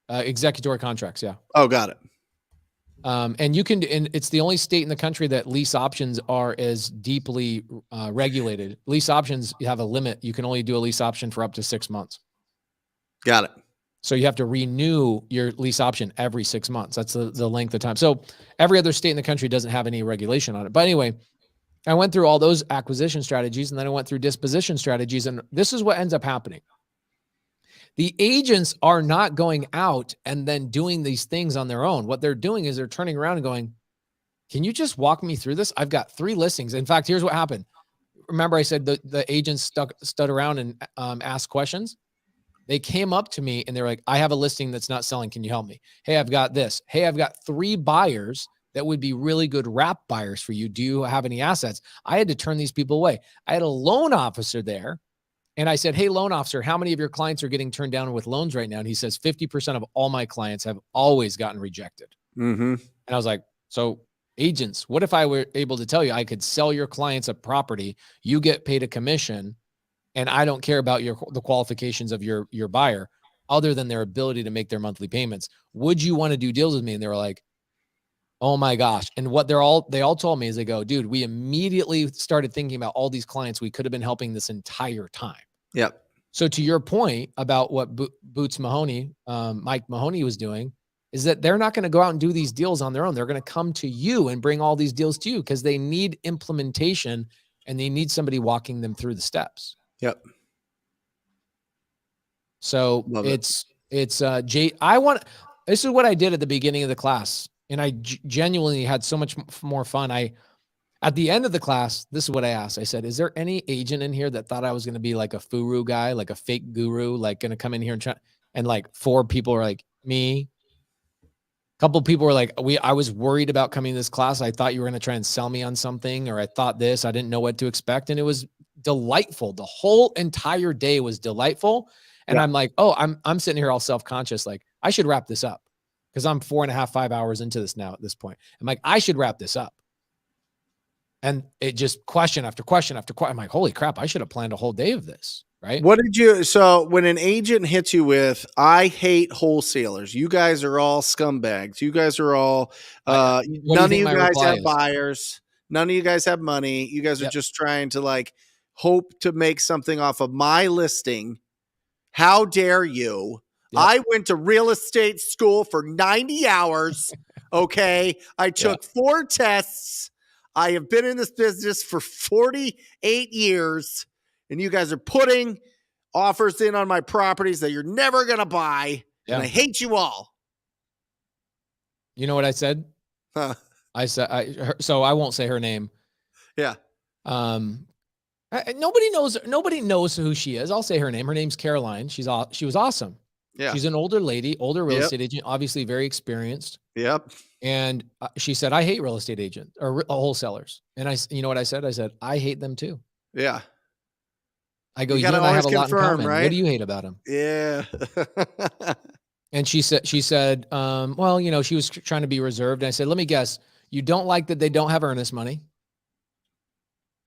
Executory contracts, yeah. Oh, got it. And it's the only state in the country that lease options are as deeply regulated. Lease options, you have a limit. You can only do a lease option for up to 6 months. Got it. So you have to renew your lease option every 6 months. That's the length of time. So every other state in the country doesn't have any regulation on it. But anyway, I went through all those acquisition strategies, and then I went through disposition strategies. And this is what ends up happening. The agents are not going out and then doing these things on their own. What they're doing is they're turning around and going, can you just walk me through this? I've got 3 listings. In fact, here's what happened. Remember I said the agents stood around and asked questions? They came up to me and they're like, I have a listing that's not selling. Can you help me? Hey, I've got this. Hey, I've got 3 buyers that would be really good wrap buyers for you. Do you have any assets? I had to turn these people away. I had a loan officer there. And I said, hey, loan officer, how many of your clients are getting turned down with loans right now? And he says, 50% of all my clients have always gotten rejected. Mm-hmm. And I was like, so agents, what if I were able to tell you I could sell your clients a property, you get paid a commission, and I don't care about the qualifications of your buyer other than their ability to make their monthly payments. Would you want to do deals with me? And they were like, oh my gosh. And what they all told me is they go, dude, we immediately started thinking about all these clients we could have been helping this entire time. Yep. So to your point about what Boots Mahoney, Mike Mahoney was doing, is that they're not going to go out and do these deals on their own. They're going to come to you and bring all these deals to you because they need implementation and they need somebody walking them through the steps. Yep. So Love this is what I did at the beginning of the class. And I genuinely had so much more fun. At the end of the class, this is what I asked. I said, is there any agent in here that thought I was going to be like a furu guy, like a fake guru, like going to come in here and try? And like 4 people were like, me. A couple of people were like, I was worried about coming to this class. I thought you were going to try and sell me on something, or I thought this, I didn't know what to expect. And it was delightful. The whole entire day was delightful. And I'm like, oh, I'm sitting here all self-conscious. Like I should wrap this up because I'm 4.5, 5 hours into this now at this point. I'm like, I should wrap this up. And it just question after question after question. I'm like, holy crap, I should have planned a whole day of this, right? So when an agent hits you with, I hate wholesalers, you guys are all scumbags. You guys are all, none of you guys have buyers. None of you guys have money. You guys are just trying to like hope to make something off of my listing. How dare you? Yep. I went to real estate school for 90 hours. Okay. I took 4 tests. I have been in this business for 48 years, and you guys are putting offers in on my properties that you're never going to buy, and I hate you all. You know what I said? Huh. I said, so I won't say her name. Yeah. Nobody knows who she is. I'll say her name. Her name's Caroline. She was awesome. Yeah. She's an older lady, older real estate agent, obviously very experienced. Yep. And she said, I hate real estate agents or wholesalers. And you know what I said? I said, I hate them too. Yeah. I go, you and I have a lot in common. Right? What do you hate about them? Yeah. And she said, well, you know, she was trying to be reserved. And I said, let me guess, you don't like that they don't have earnest money.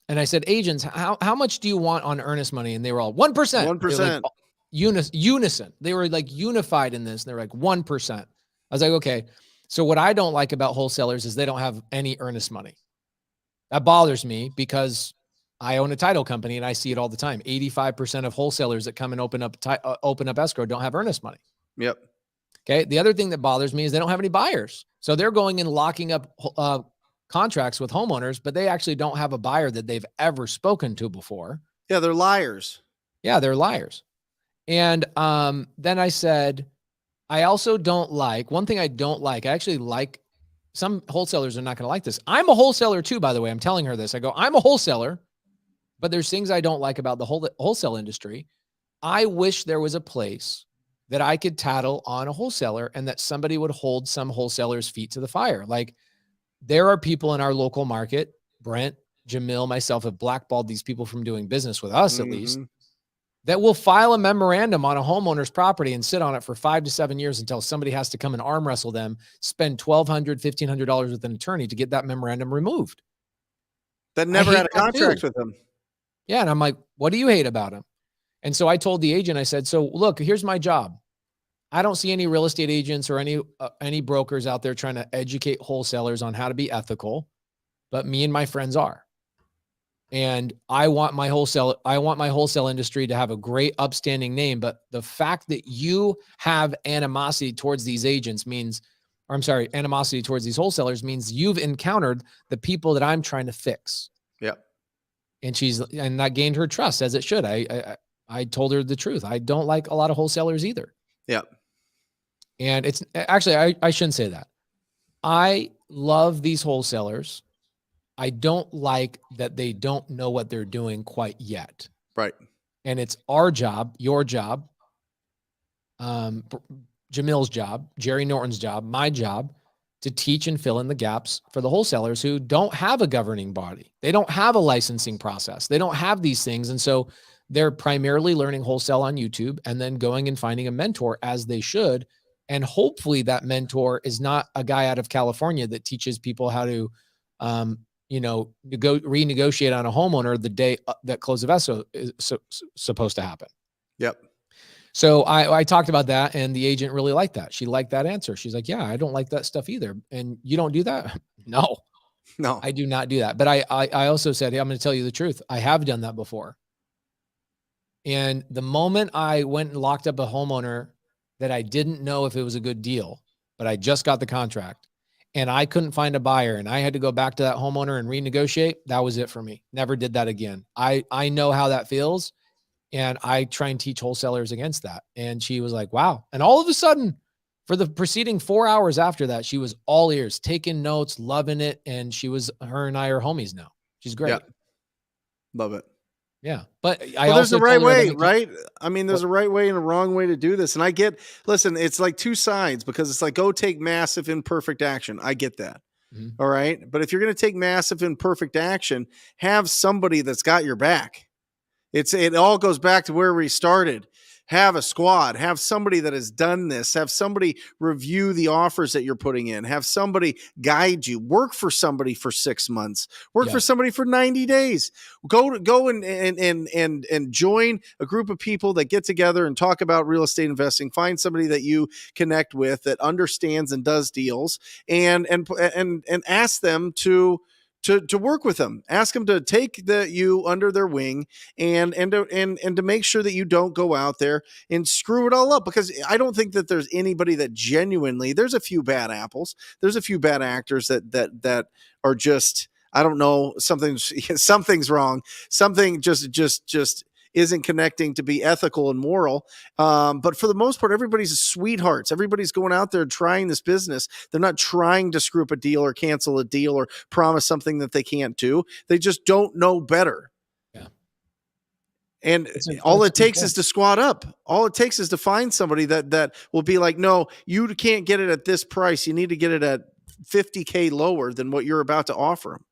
And I said, agents, how much do you want on earnest money? And they were all 1%. 1%. Like, unison. They were like unified in this. And they're like 1%. I was like, okay. So what I don't like about wholesalers is they don't have any earnest money. That bothers me because I own a title company and I see it all the time. 85% of wholesalers that come and open up escrow don't have earnest money. Yep. Okay. The other thing that bothers me is they don't have any buyers. So they're going and locking up contracts with homeowners, but they actually don't have a buyer that they've ever spoken to before. Yeah, they're liars. Yeah, they're liars. And then I said, I also don't like, one thing I don't like, I actually like, some wholesalers are not going to like this. I'm a wholesaler too, by the way. I'm telling her this. I go, I'm a wholesaler, but there's things I don't like about the wholesale industry. I wish there was a place that I could tattle on a wholesaler and that somebody would hold some wholesalers' feet to the fire. Like there are people in our local market, Brent, Jamil, myself have blackballed these people from doing business with us at least, that will file a memorandum on a homeowner's property and sit on it for 5 to 7 years until somebody has to come and arm wrestle them, spend $1,200, $1,500 with an attorney to get that memorandum removed. That never had a contract with them. Yeah. And I'm like, what do you hate about them? And so I told the agent, I said, so look, here's my job. I don't see any real estate agents or any brokers out there trying to educate wholesalers on how to be ethical, but me and my friends are. And I want my wholesale industry to have a great upstanding name. But the fact that you have animosity towards these agents means, or I'm sorry, animosity towards these wholesalers means you've encountered the people that I'm trying to fix. Yep. And that gained her trust, as it should. I told her the truth. I don't like a lot of wholesalers either. Yep. And it's actually, I shouldn't say that. I love these wholesalers. I don't like that they don't know what they're doing quite yet. Right. And it's our job, your job, Jamil's job, Jerry Norton's job, my job to teach and fill in the gaps for the wholesalers who don't have a governing body. They don't have a licensing process. They don't have these things. And so they're primarily learning wholesale on YouTube and then going and finding a mentor, as they should. And hopefully that mentor is not a guy out of California that teaches people how to, renegotiate on a homeowner the day that close of escrow is supposed to happen. Yep. So I talked about that, and the agent really liked that. She liked that answer. She's like, yeah, I don't like that stuff either. And you don't do that? No, I do not do that. But I also said, hey, I'm going to tell you the truth. I have done that before. And the moment I went and locked up a homeowner that I didn't know if it was a good deal, but I just got the contract and I couldn't find a buyer and I had to go back to that homeowner and renegotiate, that was it for me. Never did that again. I know how that feels, and I try and teach wholesalers against that. And she was like, wow. And all of a sudden, for the preceding 4 hours after that, she was all ears, taking notes, loving it. And her and I are homies now. She's great. Yeah. Love it. Yeah. But there's a right way, right? I mean, there's a right way and a wrong way to do this. And listen, it's like two sides, because it's like, go take massive imperfect action. I get that. Mm-hmm. All right. But if you're going to take massive imperfect action, have somebody that's got your back. It all goes back to where we started. Have a squad, have somebody that has done this, have somebody review the offers that you're putting in, have somebody guide you, work for somebody for 6 months, work for somebody for 90 days, go and join a group of people that get together and talk about real estate investing. Find somebody that you connect with that understands and does deals, and ask them to work with them. Ask them to take you under their wing and to make sure that you don't go out there and screw it all up. Because I don't think that there's anybody that genuinely, there's a few bad apples. There's a few bad actors that are just, I don't know, something's wrong. Something just isn't connecting to be ethical and moral. But for the most part, everybody's sweethearts. Everybody's going out there trying this business. They're not trying to screw up a deal or cancel a deal or promise something that they can't do. They just don't know better. Yeah. And all it takes is to squat up. All it takes is to find somebody that will be like, no, you can't get it at this price. You need to get it at $50K lower than what you're about to offer them.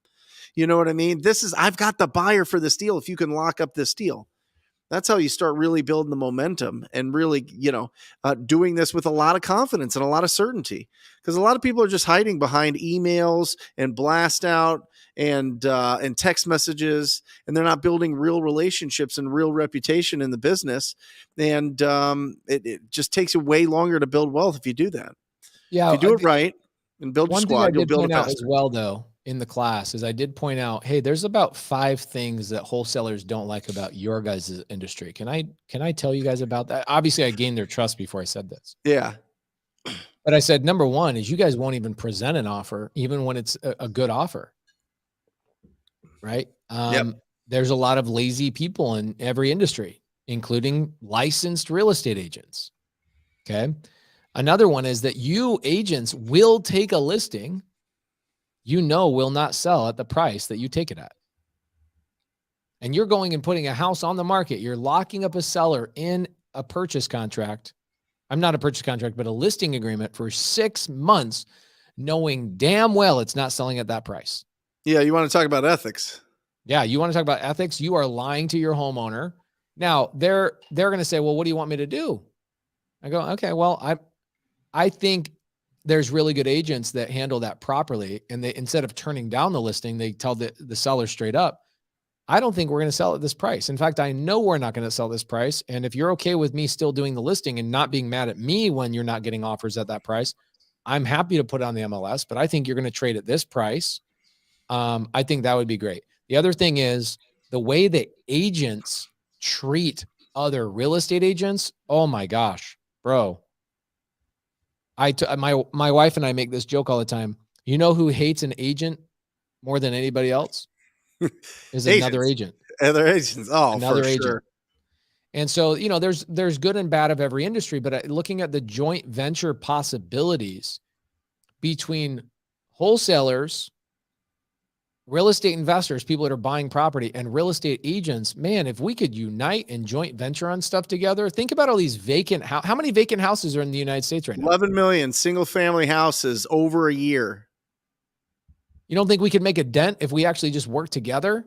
You know what I mean? I've got the buyer for this deal. If you can lock up this deal. That's how you start really building the momentum and really, doing this with a lot of confidence and a lot of certainty. Because a lot of people are just hiding behind emails and blast out and text messages, and they're not building real relationships and real reputation in the business. And it just takes you way longer to build wealth if you do that. Yeah, if you do it right and build your squad, you'll build it faster. As well, though, in the class is I did point out, hey, there's about 5 things that wholesalers don't like about your guys' industry. Can I tell you guys about that? Obviously, I gained their trust before I said this. Yeah. But I said, number 1 is you guys won't even present an offer, even when it's a good offer. Right? There's a lot of lazy people in every industry, including licensed real estate agents. Okay. Another one is that you agents will take a listing will not sell at the price that you take it at. And you're going and putting a house on the market. You're locking up a seller in a purchase contract. I'm not a purchase contract, but a listing agreement for 6 months, knowing damn well it's not selling at that price. Yeah. You want to talk about ethics? Yeah. You want to talk about ethics? You are lying to your homeowner. Now they're going to say, well, what do you want me to do? I go, okay, well, I think there's really good agents that handle that properly. And they, instead of turning down the listing, they tell the seller straight up, I don't think we're going to sell at this price. In fact, I know we're not going to sell this price. And if you're okay with me still doing the listing and not being mad at me when you're not getting offers at that price, I'm happy to put it on the MLS, but I think you're going to trade at this price. I think that would be great. The other thing is the way that agents treat other real estate agents. Oh my gosh, bro. My wife and I make this joke all the time. You know who hates an agent more than anybody else? Is another agent. Other agents. Oh, Another for agent. sure. And so, there's good and bad of every industry, but looking at the joint venture possibilities between wholesalers, real estate investors, people that are buying property, and real estate agents, man, if we could unite and joint venture on stuff together, think about all these how many vacant houses are in the United States right now? 11 million single family houses over a year. You don't think we could make a dent if we actually just work together?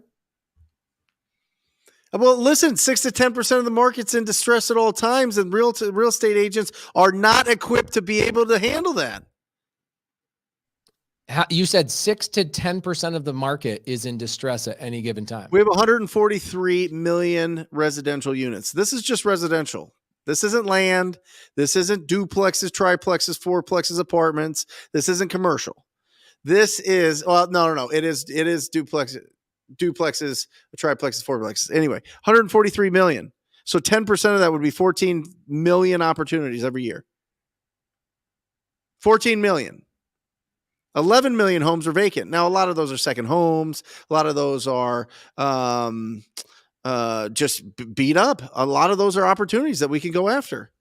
Well, listen, 6 to 10% of the market's in distress at all times, and real estate agents are not equipped to be able to handle that. You said 6 to 10% of the market is in distress at any given time. We have 143 million residential units. This is just residential. This isn't land. This isn't duplexes, triplexes, fourplexes, apartments. This isn't commercial. This is, well, no. It is duplexes, triplexes, fourplexes. Anyway, 143 million. So 10% of that would be 14 million opportunities every year. 14 million. 11 million homes are vacant. Now, a lot of those are second homes. A lot of those are just beat up. A lot of those are opportunities that we can go after.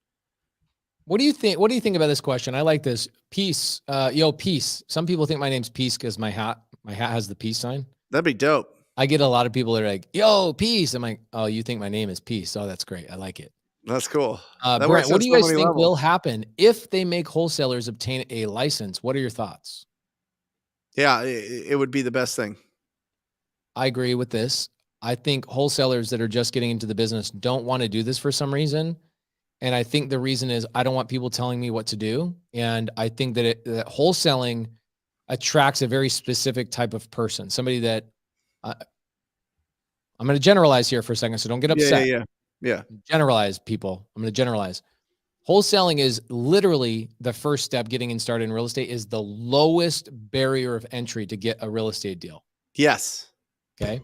What do you think? What do you think about this question? I like this. Peace. Peace. Some people think my name's Peace because my hat has the peace sign. That'd be dope. I get a lot of people that are like, yo, Peace. I'm like, oh, you think my name is Peace? Oh, that's great. I like it. That's cool. Brent, what do you guys think will happen if they make wholesalers obtain a license? What are your thoughts? Yeah, it would be the best thing. I agree with this. I think wholesalers that are just getting into the business don't want to do this for some reason. And I think the reason is I don't want people telling me what to do. And I think that that wholesaling attracts a very specific type of person, somebody that I'm going to generalize here for a second, so don't get upset. Yeah. Generalize, people. I'm going to generalize. Wholesaling is literally the first step getting started in real estate, is the lowest barrier of entry to get a real estate deal. Yes. Okay.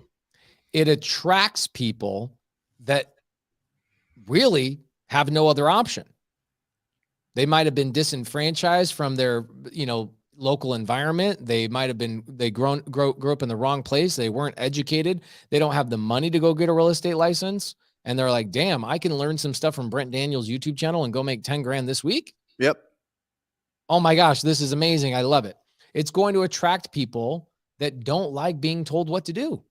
It attracts people that really have no other option. They might have been disenfranchised from their, local environment. They might have been, grew up in the wrong place. They weren't educated. They don't have the money to go get a real estate license. And they're like, damn, I can learn some stuff from Brent Daniels' YouTube channel and go make 10 grand this week. Yep. Oh my gosh, this is amazing. I love it. It's going to attract people that don't like being told what to do.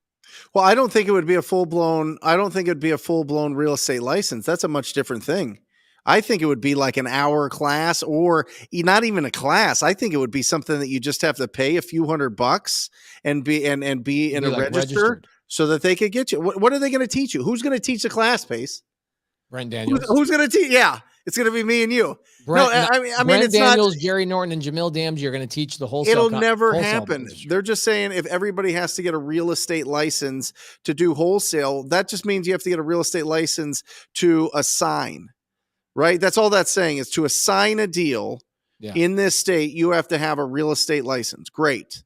Well, I don't think it would be a full-blown real estate license. That's a much different thing. I think it would be like an hour class, or not even a class. I think it would be something that you just have to pay a few $100 and be in a register registered, so that they could get you. What are they going to teach you? Who's going to teach the class, Pace? Brent Daniels. Who's going to teach? Yeah, it's going to be me and you. Brent it's Daniels, not, Jerry Norton, and Jamil Dams. You're going to teach the wholesale. It'll never happen. They're just saying if everybody has to get a real estate license to do wholesale, that just means you have to get a real estate license to assign. Right? That's all that's saying, is to assign a deal in this state, you have to have a real estate license. Great.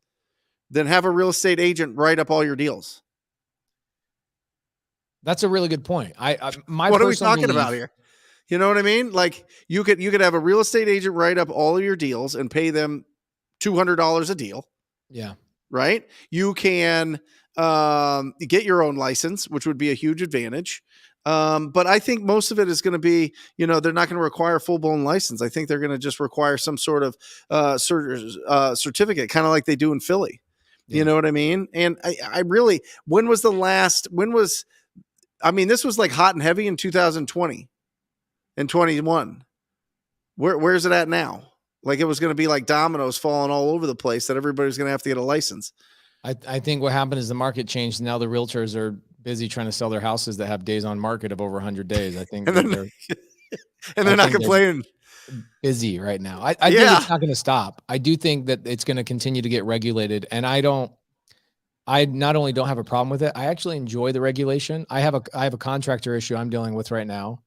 Then have a real estate agent write up all your deals. That's a really good point. What are we talking about here? You know what I mean? Like you could have a real estate agent write up all of your deals and pay them $200 a deal. Yeah. Right? You can get your own license, which would be a huge advantage. But I think most of it is going to be, they're not going to require a full-blown license. I think they're going to just require some sort of certificate, kind of like they do in Philly. Yeah. You know what I mean? And I really, this was like hot and heavy in 2020 and 21. Where's it at now? Like it was going to be like dominoes falling all over the place that everybody's going to have to get a license. I think what happened is the market changed. Now the realtors are busy trying to sell their houses that have days on market of over 100 days. I think they're not complaining. Busy right now. I think it's not going to stop. I do think that it's going to continue to get regulated. And I don't I not only don't have a problem with it, I actually enjoy the regulation. I have a contractor issue I'm dealing with right now.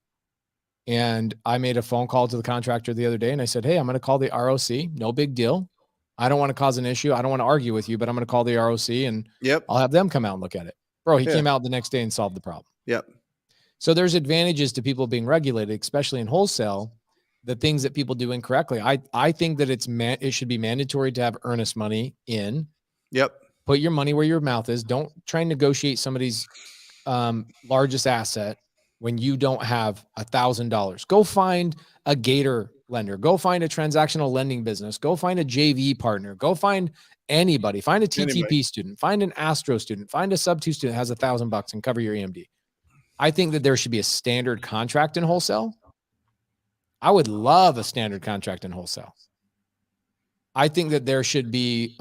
And I made a phone call to the contractor the other day and I said, hey, I'm going to call the ROC. No big deal. I don't want to cause an issue. I don't want to argue with you, but I'm going to call the ROC and Yep. I'll have them come out and look at it. Bro, he Yeah. came out the next day and solved the problem. Yep. So there's advantages to people being regulated, especially in wholesale, the things that people do incorrectly. I think that it should be mandatory to have earnest money in. Yep. Put your money where your mouth is. Don't try and negotiate somebody's largest asset when you don't have $1,000. Go find a gator lender. Go find a transactional lending business. Go find a JV partner. Go find anybody. Find a TTP student. Find an Astro student. Find a sub-2 student that has $1,000 and cover your EMD. I think that there should be a standard contract in wholesale. I would love a standard contract in wholesale. I think that there should be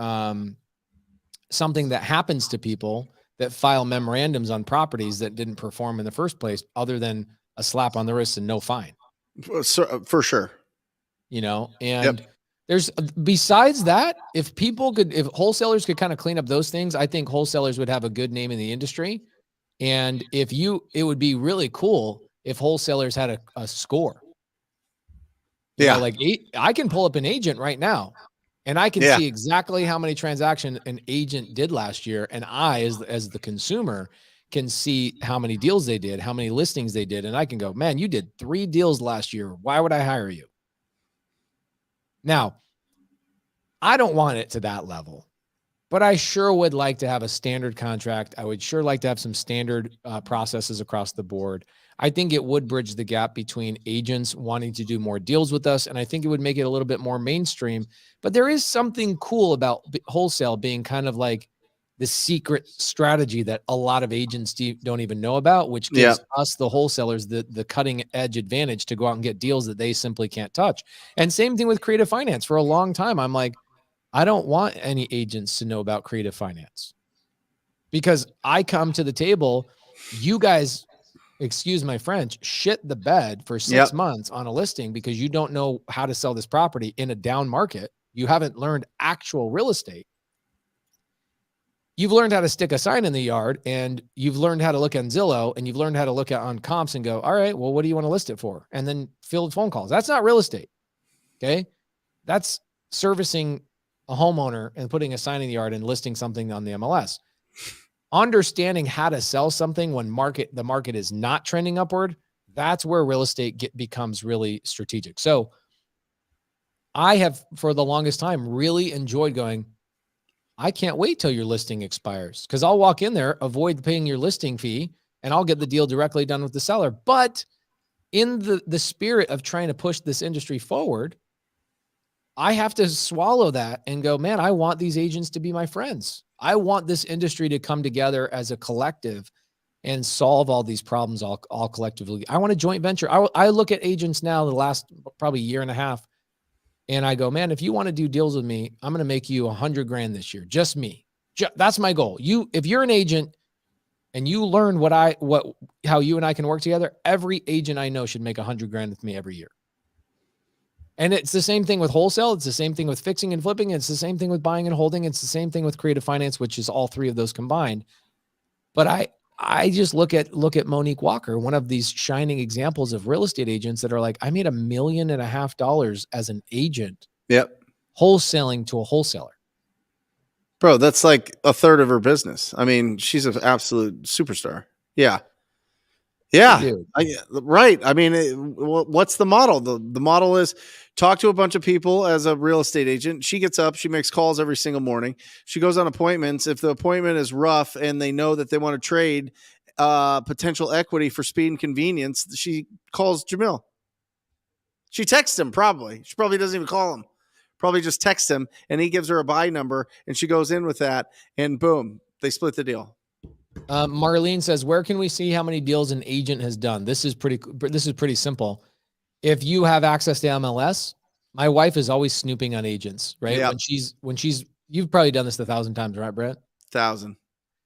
something that happens to people that file memorandums on properties that didn't perform in the first place, other than a slap on the wrist and no fine. For sure. You know, and there's, besides that, if wholesalers could kind of clean up those things, I think wholesalers would have a good name in the industry. And it would be really cool if wholesalers had a score. You know, like I can pull up an agent right now and I can see exactly how many transactions an agent did last year. And I, as the consumer, can see how many deals they did, how many listings they did. And I can go, man, you did 3 deals last year. Why would I hire you? Now, I don't want it to that level, but I sure would like to have a standard contract. I would sure like to have some standard processes across the board. I think it would bridge the gap between agents wanting to do more deals with us, and I think it would make it a little bit more mainstream. But there is something cool about wholesale being kind of like the secret strategy that a lot of agents don't even know about, which gives us, the wholesalers, the cutting edge advantage to go out and get deals that they simply can't touch. And same thing with creative finance. For a long time, I'm like, I don't want any agents to know about creative finance, because I come to the table, you guys, excuse my French, shit the bed for 6 months on a listing because you don't know how to sell this property in a down market. You haven't learned actual real estate. You've learned how to stick a sign in the yard, and you've learned how to look on Zillow, and you've learned how to look on comps and go, all right, well, what do you want to list it for? And then field phone calls. That's not real estate. Okay. That's servicing a homeowner and putting a sign in the yard and listing something on the MLS. Understanding how to sell something when the market is not trending upward, that's where real estate becomes really strategic. So I have, for the longest time, really enjoyed going, I can't wait till your listing expires, because I'll walk in there, avoid paying your listing fee, and I'll get the deal directly done with the seller. But in the spirit of trying to push this industry forward, I have to swallow that and go, man, I want these agents to be my friends. I want this industry to come together as a collective and solve all these problems all collectively. I want a joint venture. I look at agents now the last probably year and a half, and I go, man, if you want to do deals with me, I'm going to make you $100 grand this year. Just me. That's my goal. If you're an agent and you learn how you and I can work together, every agent I know should make $100 grand with me every year. And it's the same thing with wholesale. It's the same thing with fixing and flipping. It's the same thing with buying and holding. It's the same thing with creative finance, which is all 3 of those combined. But I just look at Monique Walker, one of these shining examples of real estate agents that are like, I made $1.5 million as an agent. Wholesaling to a wholesaler. Bro, that's like a third of her business. I mean, she's an absolute superstar. Yeah. Right. I mean, what's the model? The model is talk to a bunch of people as a real estate agent. She gets up, she makes calls every single morning. She goes on appointments. If the appointment is rough and they know that they want to trade potential equity for speed and convenience, she calls Jamil. She texts him probably. She probably doesn't even call him. Probably just texts him, and he gives her a buy number, and she goes in with that, and boom, they split the deal. Marlene says, where can we see how many deals an agent has done? This is pretty simple. If you have access to MLS, my wife is always snooping on agents, right? Yep. When she's, you've probably done this 1,000 times, right, Brett? 1,000.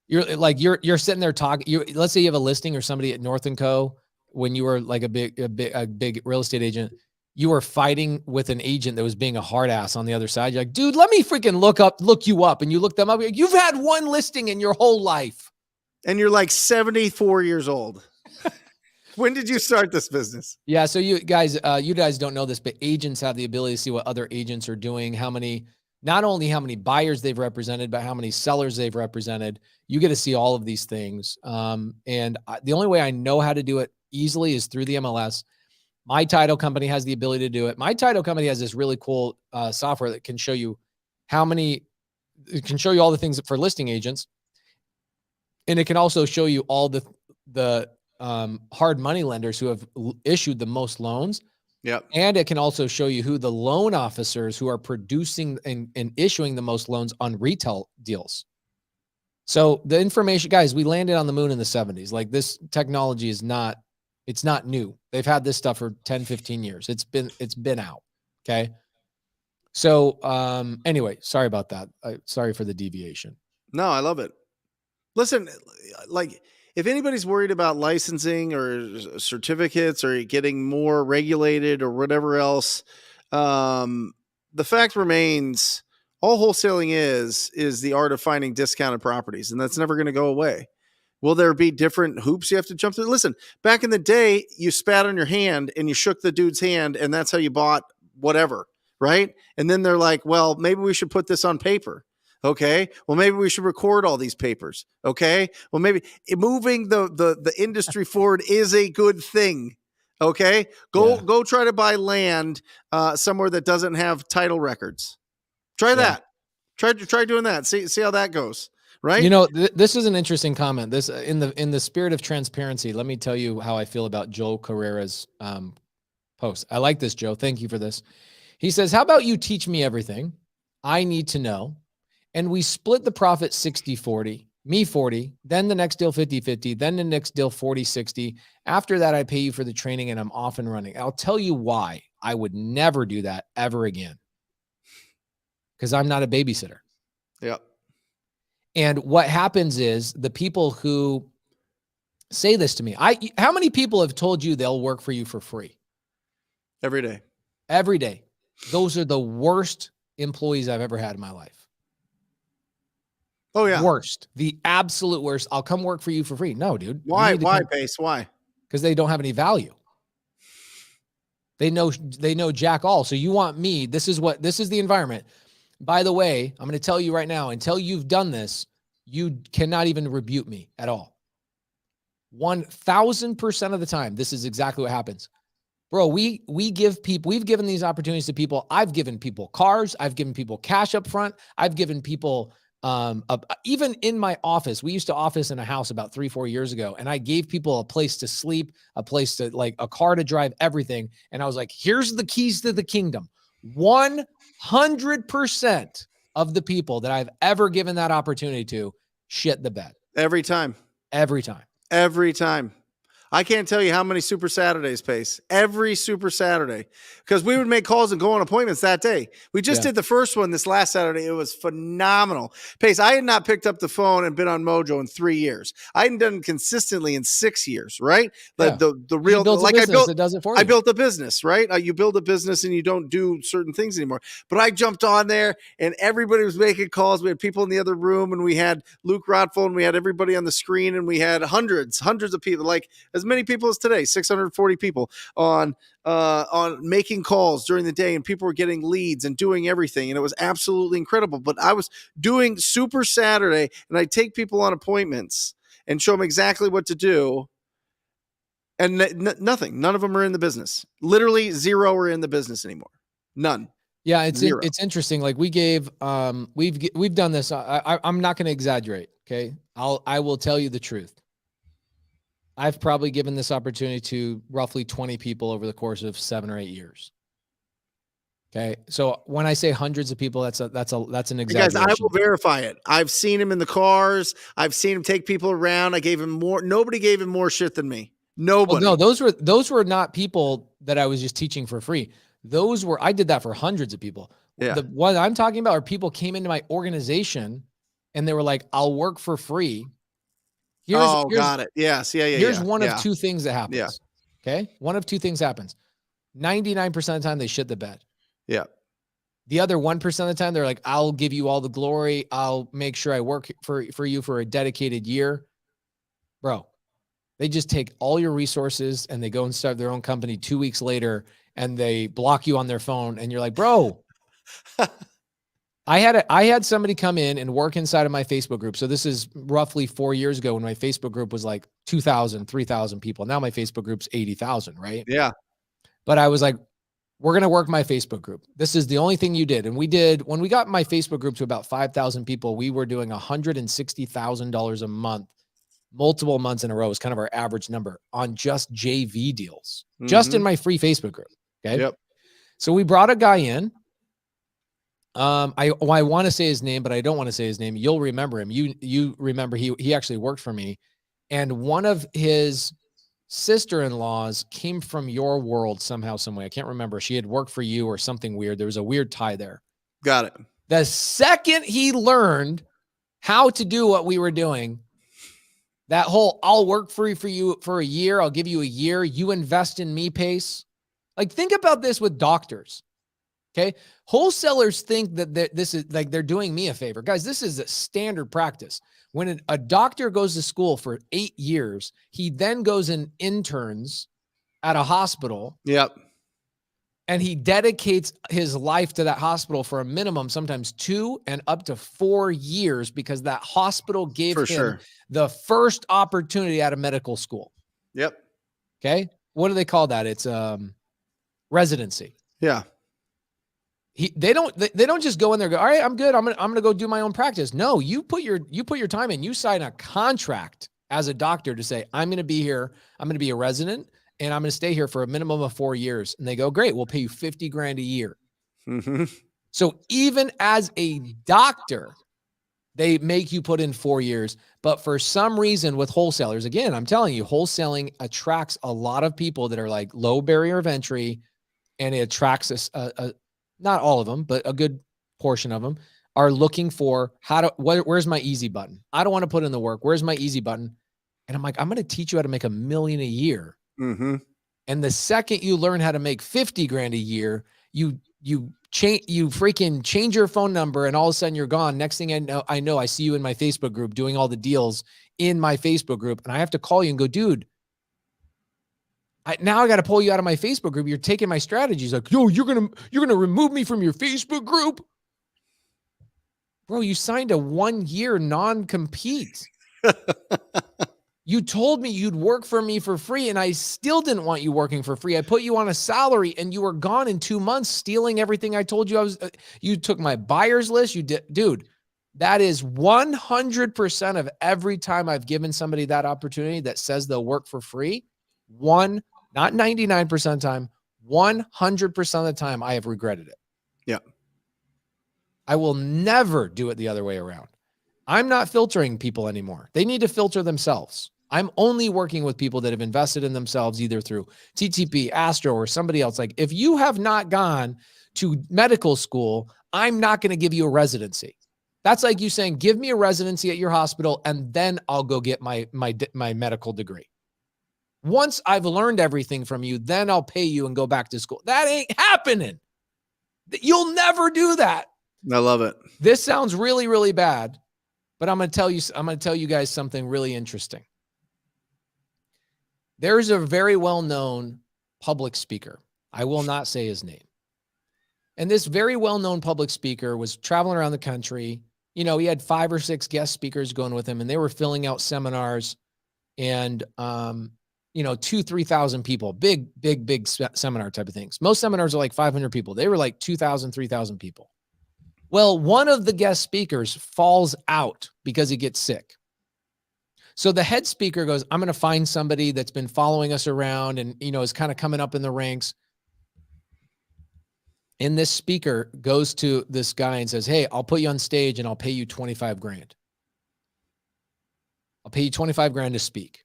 You're sitting there talking. Let's say you have a listing or somebody at North & Co. when you were like a big real estate agent, you were fighting with an agent that was being a hard ass on the other side. You're like, dude, let me freaking look you up. And you look them up. You've had one listing in your whole life. And you're like 74 years old. When did you start this business? Yeah. So you guys don't know this, but agents have the ability to see what other agents are doing, not only how many buyers they've represented, but how many sellers they've represented. You get to see all of these things. The only way I know how to do it easily is through the MLS. My title company has the ability to do it. My title company has this really cool software that can show you all the things for listing agents. And it can also show you all the hard money lenders who have issued the most loans. Yep. And it can also show you who the loan officers who are producing and issuing the most loans on retail deals. So the information, guys, we landed on the moon in the 70s. Like, this technology it's not new. They've had this stuff for 10, 15 years. It's been out. Okay. So anyway, sorry about that. Sorry for the deviation. No, I love it. Listen, like, if anybody's worried about licensing or certificates or getting more regulated or whatever else, the fact remains, all wholesaling is the art of finding discounted properties, and that's never going to go away. Will there be different hoops you have to jump through? Listen, back in the day, you spat on your hand and you shook the dude's hand, and that's how you bought whatever, right? And then they're like, well, maybe we should put this on paper. Okay. Well, maybe we should record all these papers. Okay. Well, maybe moving the industry forward is a good thing. Okay. Go try to buy land somewhere that doesn't have title records. Try that. Try doing that. See how that goes. Right. This is an interesting comment. This in the spirit of transparency, let me tell you how I feel about Joe Carrera's post. I like this, Joe. Thank you for this. He says, how about you teach me everything I need to know? And we split the profit 60-40, me 40, then the next deal 50-50, then the next deal 40-60. After that, I pay you for the training and I'm off and running. I'll tell you why I would never do that ever again. Because I'm not a babysitter. Yep. And what happens is the people who say this to me, how many people have told you they'll work for you for free? Every day. Every day. Those are the worst employees I've ever had in my life. Oh, yeah. Worst. The absolute worst. I'll come work for you for free. No, dude. Why, Pace? Why? Because they don't have any value. They know jack all. So you want me. This is the environment. By the way, I'm going to tell you right now, until you've done this, you cannot even rebuke me at all. 1,000% of the time, this is exactly what happens. Bro, we've given these opportunities to people. I've given people cars. I've given people cash up front. I've given people, even in my office, we used to office in a house about 3-4 years ago. And I gave people a place to sleep, a place to, like, a car to drive, everything. And I was like, here's the keys to the kingdom. 100% of the people that I've ever given that opportunity to shit the bed. Every time. Every time. Every time. I can't tell you how many Super Saturdays, Pace. Every Super Saturday. Because we would make calls and go on appointments that day. We just did the first one this last Saturday. It was phenomenal. Pace, I had not picked up the phone and been on Mojo in 3 years. I hadn't done it consistently in 6 years, right? The real, like, I built a business, right? You build a business and you don't do certain things anymore. But I jumped on there and everybody was making calls. We had people in the other room and we had Luke Rothful and we had everybody on the screen and we had hundreds of people, like as many people as today, 640 people on making calls during the day, and people were getting leads and doing everything, and it was absolutely incredible. But I was doing Super Saturday, and I take people on appointments and show them exactly what to do, and nothing. None of them are in the business. Literally zero are in the business anymore. None. Yeah, it's interesting. Like we've done this. I'm not going to exaggerate. Okay, I will tell you the truth. I've probably given this opportunity to roughly 20 people over the course of 7 or 8 years. Okay. So when I say hundreds of people, that's an exaggeration. Guys, I will verify it. I've seen him in the cars. I've seen him take people around. I gave him more. Nobody gave him more shit than me. Nobody. Well, no, those were not people that I was just teaching for free. I did that for hundreds of people. Yeah. The one I'm talking about are people came into my organization and they were like, I'll work for free. Got it. Yes. Yeah. Here's one of two things that happens. Yeah. Okay. One of two things happens. 99% of the time they shit the bed. Yeah. The other 1% of the time, they're like, I'll give you all the glory. I'll make sure I work for you for a dedicated year. Bro, they just take all your resources and they go and start their own company 2 weeks later and they block you on their phone. And you're like, bro, I had somebody come in and work inside of my Facebook group. So this is roughly 4 years ago when my Facebook group was like 2,000, 3,000 people. Now my Facebook group's 80,000, right? Yeah. But I was like, we're going to work my Facebook group. This is the only thing you did. And we did, when we got my Facebook group to about 5,000 people, we were doing $160,000 a month, multiple months in a row is kind of our average number on just JV deals, just in my free Facebook group. Okay. Yep. So we brought a guy in. I want to say his name, but I don't want to say his name. You'll remember him. You remember he actually worked for me, and one of his sister-in-laws came from your world somehow, some way. I can't remember. She had worked for you or something weird. There was a weird tie there. Got it. The second he learned how to do what we were doing, that whole I'll work for you for a year, I'll give you a year, you invest in me pace. Like, think about this with doctors. Okay. Wholesalers think that this is like they're doing me a favor. Guys, this is a standard practice. When a doctor goes to school for 8 years, he then goes and interns at a hospital. Yep. And he dedicates his life to that hospital for a minimum, sometimes 2 and up to 4 years, because that hospital gave him the first opportunity out of medical school. Yep. Okay. What do they call that? It's residency. Yeah. They don't just go in there and go, all right, I'm good. I'm gonna go do my own practice. No, you put your time in. You sign a contract as a doctor to say, I'm gonna be here. I'm gonna be a resident, and I'm gonna stay here for a minimum of 4 years. And they go, great, we'll pay you $50,000 a year. Mm-hmm. So even as a doctor, they make you put in 4 years. But for some reason with wholesalers, again, I'm telling you, wholesaling attracts a lot of people that are like low barrier of entry, and it attracts us not all of them, but a good portion of them are looking for where's my easy button? I don't want to put in the work. Where's my easy button? And I'm like, I'm going to teach you how to make $1 million a year. Mm-hmm. And the second you learn how to make $50,000 a year, you freaking change your phone number, and all of a sudden you're gone. Next thing I know, I see you in my Facebook group doing all the deals in my Facebook group, and I have to call you and go, dude, now I got to pull you out of my Facebook group. You're taking my strategies. Like, yo, you're gonna remove me from your Facebook group, bro. You signed a 1-year non-compete. You told me you'd work for me for free, and I still didn't want you working for free. I put you on a salary, and you were gone in 2 months, stealing everything I told you I was. You took my buyer's list. You did, dude. That is 100% of every time I've given somebody that opportunity that says they'll work for free. Not 99% of the time, 100% of the time, I have regretted it. Yeah. I will never do it the other way around. I'm not filtering people anymore. They need to filter themselves. I'm only working with people that have invested in themselves, either through TTP, Astro, or somebody else. Like, if you have not gone to medical school, I'm not going to give you a residency. That's like you saying, give me a residency at your hospital, and then I'll go get my medical degree. Once I've learned everything from you, then I'll pay you and go back to school. That ain't happening. You'll never do that. I love it. This sounds really, really bad, but I'm going to tell you guys something really interesting. There's a very well-known public speaker. I will not say his name. And this very well-known public speaker was traveling around the country. You know, he had 5 or 6 guest speakers going with him, and they were filling out seminars, and 2,000-3,000 people, big seminar type of things. Most seminars are like 500 people. They were like 2,000, 3,000 people. Well, one of the guest speakers falls out because he gets sick. So the head speaker goes, I'm going to find somebody that's been following us around and, is kind of coming up in the ranks. And this speaker goes to this guy and says, hey, I'll put you on stage and I'll pay you $25,000. I'll pay you $25,000 to speak.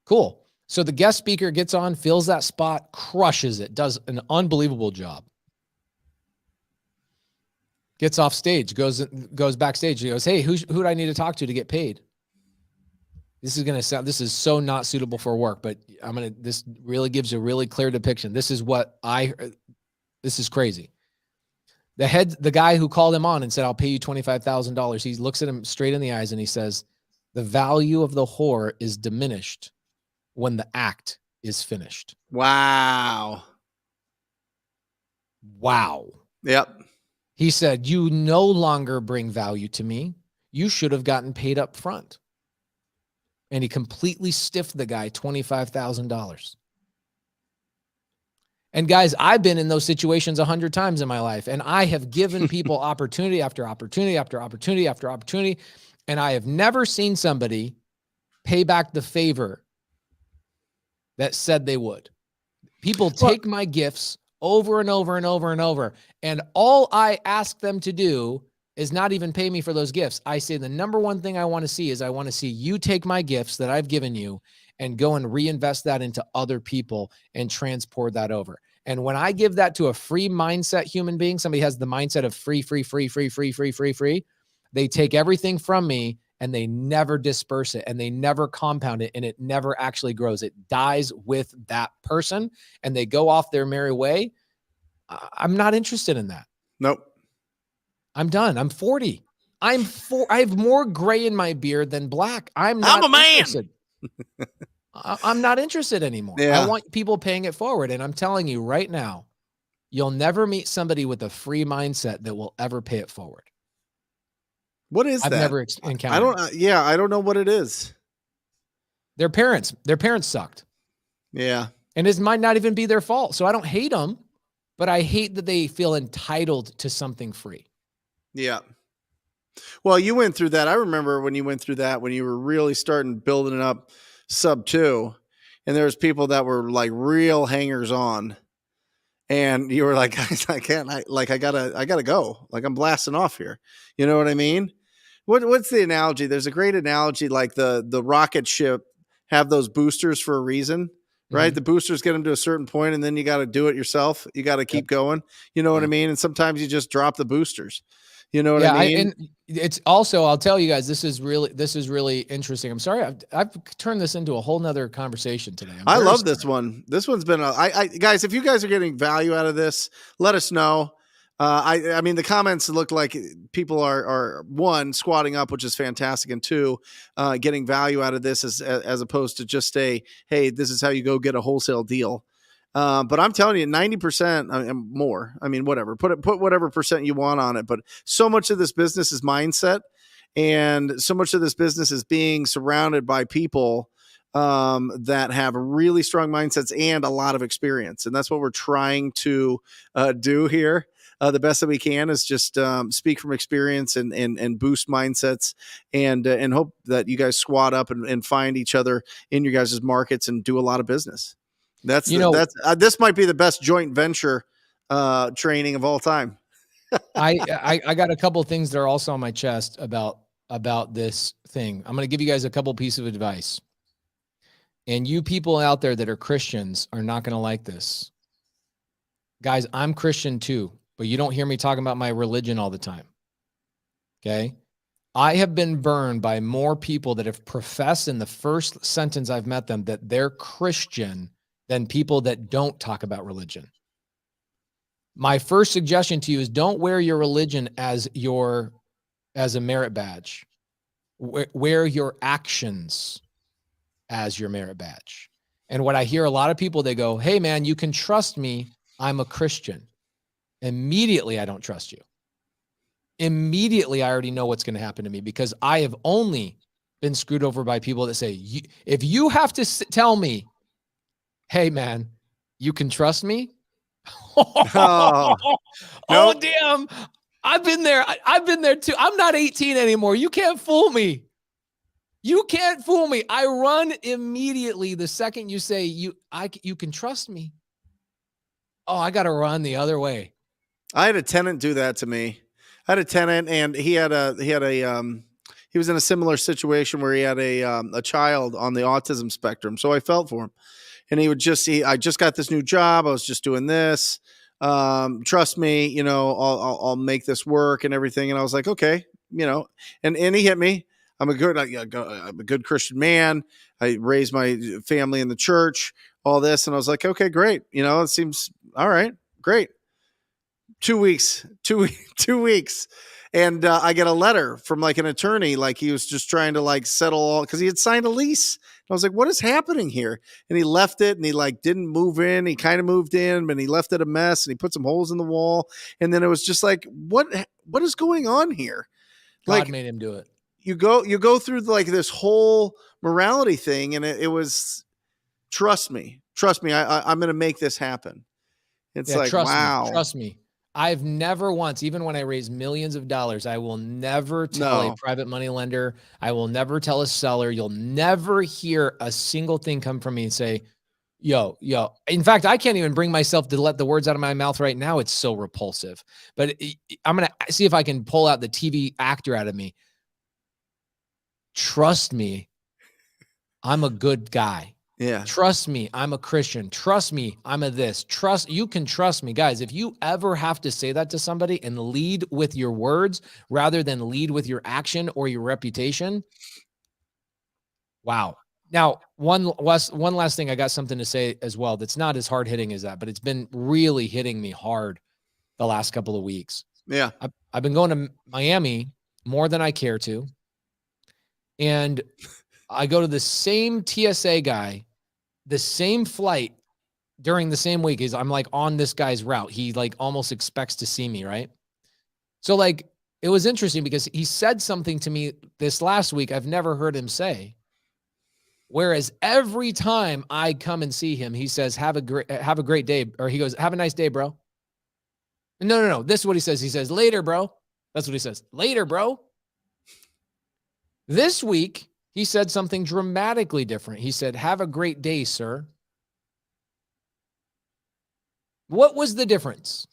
Cool. So the guest speaker gets on, fills that spot, crushes it, does an unbelievable job. Gets off stage, goes backstage. He goes, hey, who do I need to talk to get paid? this is so not suitable for work, but this really gives a really clear depiction. This is crazy. The guy who called him on and said, I'll pay you $25,000. He looks at him straight in the eyes and he says, the value of the whore is diminished when the act is finished. Wow. Yep. He said, you no longer bring value to me. You should have gotten paid up front. And he completely stiffed the guy $25,000. And guys, I've been in those situations 100 times in my life, and I have given people opportunity after opportunity after opportunity after opportunity, and I have never seen somebody pay back the favor that said they would. People take my gifts over and over and over and over, and all I ask them to do is not even pay me for those gifts. I say the number one thing I want to see is I want to see you take my gifts that I've given you and go and reinvest that into other people and transport that over. And when I give that to a free mindset human being, somebody has the mindset of free, they take everything from me and they never disperse it and they never compound it and it never actually grows. It dies with that person and they go off their merry way. I'm not interested in that. Nope. I'm done. I'm 40. I have more gray in my beard than black. I'm a man. Interested. I'm not interested anymore. Yeah. I want people paying it forward. And I'm telling you right now, you'll never meet somebody with a free mindset that will ever pay it forward. What is that? I've never encountered. I don't know what it is. Their parents sucked. Yeah. And it might not even be their fault. So I don't hate them, but I hate that they feel entitled to something free. Yeah. Well, you went through that. I remember when you went through that, when you were really starting building it up sub 2, and there was people that were like real hangers on, and you were like, guys, I gotta go. Like, I'm blasting off here. You know what I mean? What's the analogy? There's a great analogy, like the rocket ship have those boosters for a reason, right? Mm-hmm. The boosters get them to a certain point, and then you got to do it yourself. You got to keep going. You know what I mean? And sometimes you just drop the boosters. You know what I mean? And it's also, I'll tell you guys, this is really interesting. I'm sorry, I've turned this into a whole nother conversation today. I love this one. This one's been guys, if you guys are getting value out of this, let us know. I mean, the comments look like people are one, squatting up, which is fantastic, and two, getting value out of this as opposed to just hey, this is how you go get a wholesale deal. But I'm telling you, 90% and more. I mean, whatever. Put whatever percent you want on it. But so much of this business is mindset, and so much of this business is being surrounded by people that have really strong mindsets and a lot of experience. And that's what we're trying to do here. The best that we can is just speak from experience and boost mindsets and hope that you guys squat up and find each other in your guys' markets and do a lot of business. This might be the best joint venture training of all time. I got a couple of things that are also on my chest about this thing. I'm going to give you guys a couple pieces of advice. And you people out there that are Christians are not going to like this. Guys, I'm Christian too, but you don't hear me talking about my religion all the time. Okay? I have been burned by more people that have professed in the first sentence I've met them that they're Christian than people that don't talk about religion. My first suggestion to you is don't wear your religion as a merit badge. Wear your actions as your merit badge. And what I hear a lot of people, they go, hey man, you can trust me. I'm a Christian. Immediately, I don't trust you. Immediately, I already know what's going to happen to me because I have only been screwed over by people that say, if you have to tell me, hey man, you can trust me. Oh, damn. I've been there. I've been there too. I'm not 18 anymore. You can't fool me. You can't fool me. I run immediately the second you say you can trust me. Oh, I got to run the other way. I had a tenant do that to me. I had a tenant and he was in a similar situation where he had a child on the autism spectrum. So I felt for him. And he would I just got this new job. I was just doing this. Trust me, I'll make this work and everything. And I was like, okay, and he hit me. I'm a good Christian man. I raised my family in the church, all this. And I was like, okay, great. It seems all right. Great. 2 weeks, 2 weeks. And I get a letter from like an attorney, like he was just trying to like settle all, because he had signed a lease. And I was like, what is happening here? And he left it, and he like didn't move in. He kind of moved in, but he left it a mess, and he put some holes in the wall. And then it was just like, what is going on here? God Like, made him do it. You go through like this whole morality thing, and it was, trust me, I'm going to make this happen. It's like, wow. Trust me. I've never once, even when I raise millions of dollars, I will never tell a private money lender. I will never tell a seller. You'll never hear a single thing come from me and say, yo. In fact, I can't even bring myself to let the words out of my mouth right now. It's so repulsive. But I'm going to see if I can pull out the TV actor out of me. Trust me, I'm a good guy. Yeah. Trust me, I'm a Christian. Trust me, I'm a this. You can trust me. Guys, if you ever have to say that to somebody and lead with your words rather than lead with your action or your reputation, wow. Now, one last thing, I got something to say as well that's not as hard-hitting as that, but it's been really hitting me hard the last couple of weeks. Yeah. I've been going to Miami more than I care to, and I go to the same TSA guy, the same flight during the same week. I'm like on this guy's route. He like almost expects to see me, right? So like, it was interesting because he said something to me this last week I've never heard him say. Whereas every time I come and see him, he says, have a great day. Or he goes, have a nice day, bro. No. This is what he says. He says, later, bro. That's what he says. Later, bro. This week, he said something dramatically different. He said, have a great day, sir. What was the difference?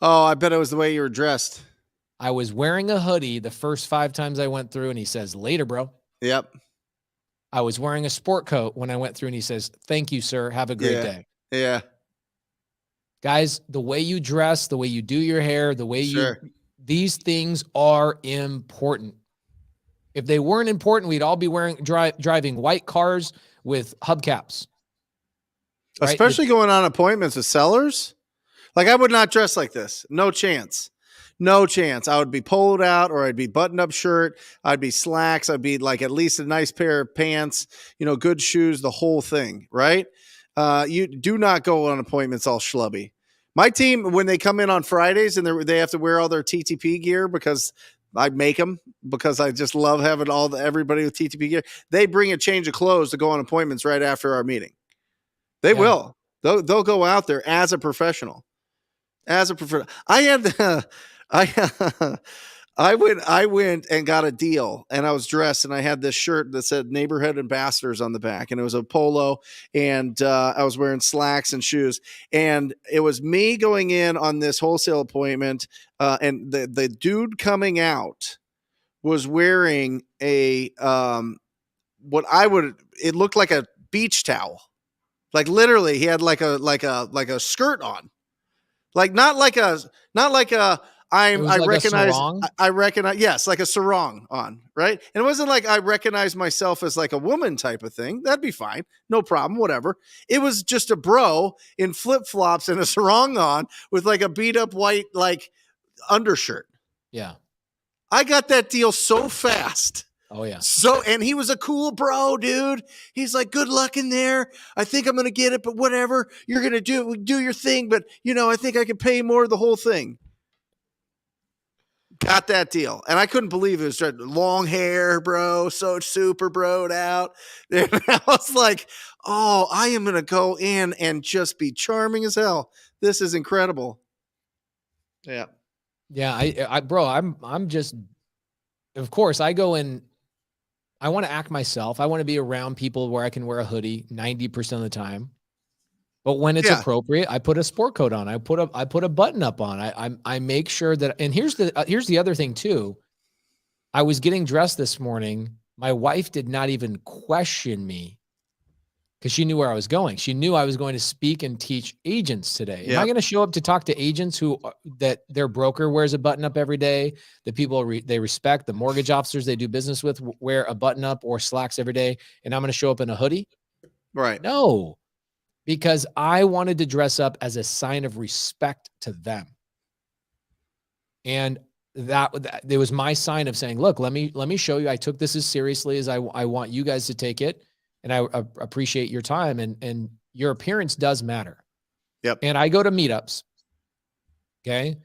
Oh, I bet it was the way you were dressed. I was wearing a hoodie the first 5 times I went through, and he says, later, bro. Yep. I was wearing a sport coat when I went through, and he says, thank you, sir. Have a great day. Yeah. Guys, the way you dress, the way you do your hair, the way these things are important. If they weren't important, we'd all be driving white cars with hubcaps. Right? Especially going on appointments with sellers. Like, I would not dress like this. No chance. No chance. I would be poloed out, or I'd be buttoned up shirt. I'd be slacks. I'd be like at least a nice pair of pants, good shoes, the whole thing. Right. You do not go on appointments all schlubby. My team, when they come in on Fridays and they have to wear all their TTP gear, because I make them, because I just love having everybody with TTP gear. They bring a change of clothes to go on appointments right after our meeting. They will. They'll go out there as a professional. I went and got a deal, and I was dressed, and I had this shirt that said Neighborhood Ambassadors on the back, and it was a polo, and I was wearing slacks and shoes, and it was me going in on this wholesale appointment, and the dude coming out was wearing it looked like a beach towel. Like, literally, he had like a skirt on. Like, I recognize, yes, like a sarong on, right? And it wasn't like I recognize myself as like a woman type of thing. That'd be fine. No problem, whatever. It was just a bro in flip-flops and a sarong on with like a beat up white, like, undershirt. Yeah. I got that deal so fast. Oh, yeah. And he was a cool bro, dude. He's like, good luck in there. I think I'm going to get it, but whatever. You're going to do your thing. But, I think I can pay more of the whole thing. Got that deal. And I couldn't believe it was long hair, bro. So super broed out. And I was like, oh, I am going to go in and just be charming as hell. This is incredible. Yeah. Yeah. I'm just, of course, I go in. I want to act myself. I want to be around people where I can wear a hoodie 90% of the time. But when it's appropriate, I put a sport coat on. I put a button up on. I make sure that. And here's the other thing too. I was getting dressed this morning. My wife did not even question me because she knew where I was going. She knew I was going to speak and teach agents today. Am I Yep. going to show up to talk to agents who that their broker wears a button up every day, the people they respect, the mortgage officers they do business with wear a button up or slacks every day, and I'm going to show up in a hoodie? Right. No, because I wanted to dress up as a sign of respect to them. And that it was my sign of saying, look, let me show you I took this as seriously as I want you guys to take it. And I appreciate your time, and your appearance does matter. Yep. And I go to meetups. Okay.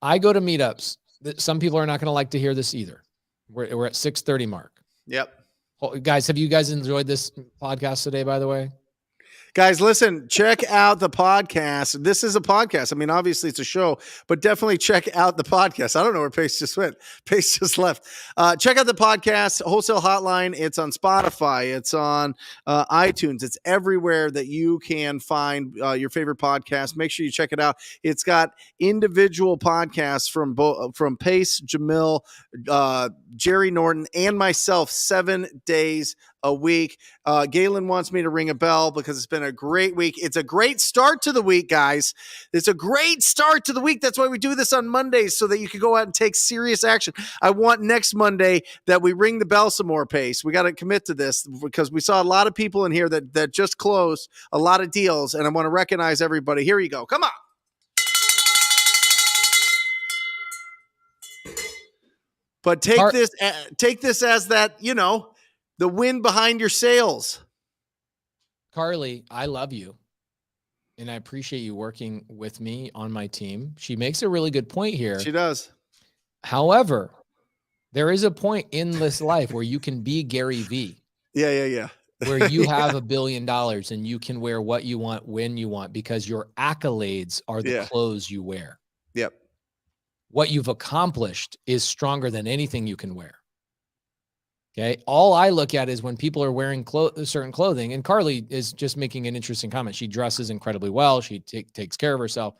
I go to meetups. Some people are not going to like to hear this either. We're at 6:30 mark. Yep. Guys, have you guys enjoyed this podcast today, by the way? Guys, listen, check out the podcast. This is a podcast. I mean, obviously it's a show, but definitely check out the podcast. I don't know where Pace just went. Pace just left. Check out the podcast, Wholesale Hotline. It's on Spotify. It's on iTunes. It's everywhere that you can find your favorite podcast. Make sure you check it out. It's got individual podcasts from Pace, Jamil, Jerry Norton, and myself 7 days a week. Galen wants me to ring a bell because it's been a great week. It's a great start to the week, guys. It's a great start to the week. That's why we do this on Mondays, so that you can go out and take serious action. I want next Monday that we ring the bell some more, Pace. We got to commit to this because we saw a lot of people in here that just closed a lot of deals, and I want to recognize everybody. Here you go. Come on. But take this as that, the wind behind your sails. Carly, I love you. And I appreciate you working with me on my team. She makes a really good point here. She does. However, there is a point in this life where you can be Gary V. Yeah. Where you have $1 billion and you can wear what you want when you want because your accolades are the clothes you wear. Yep. What you've accomplished is stronger than anything you can wear. Okay. All I look at is when people are wearing certain clothing, and Carly is just making an interesting comment. She dresses incredibly well. She takes care of herself.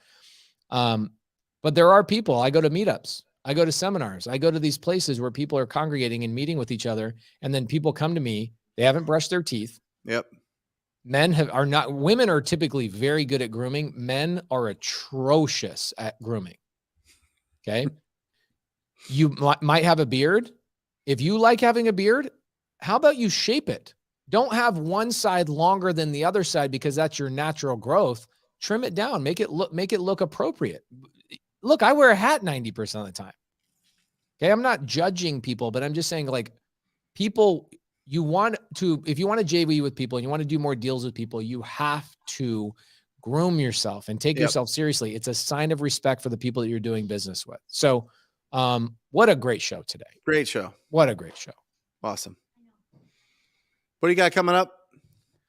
But there are people, I go to meetups, I go to seminars, I go to these places where people are congregating and meeting with each other. And then people come to me, they haven't brushed their teeth. Yep. Women are typically very good at grooming. Men are atrocious at grooming. Okay. You might have a beard. If you like having a beard, how about you shape it? Don't have one side longer than the other side because that's your natural growth. Trim it down, make it look appropriate. Look, I wear a hat 90% of the time. Okay. I'm not judging people, but I'm just saying, like, people, if you want to JV with people and you want to do more deals with people, you have to groom yourself and take yourself seriously. It's a sign of respect for the people that you're doing business with. So, what a great show today. Great show. What a great show. Awesome. What do you got coming up?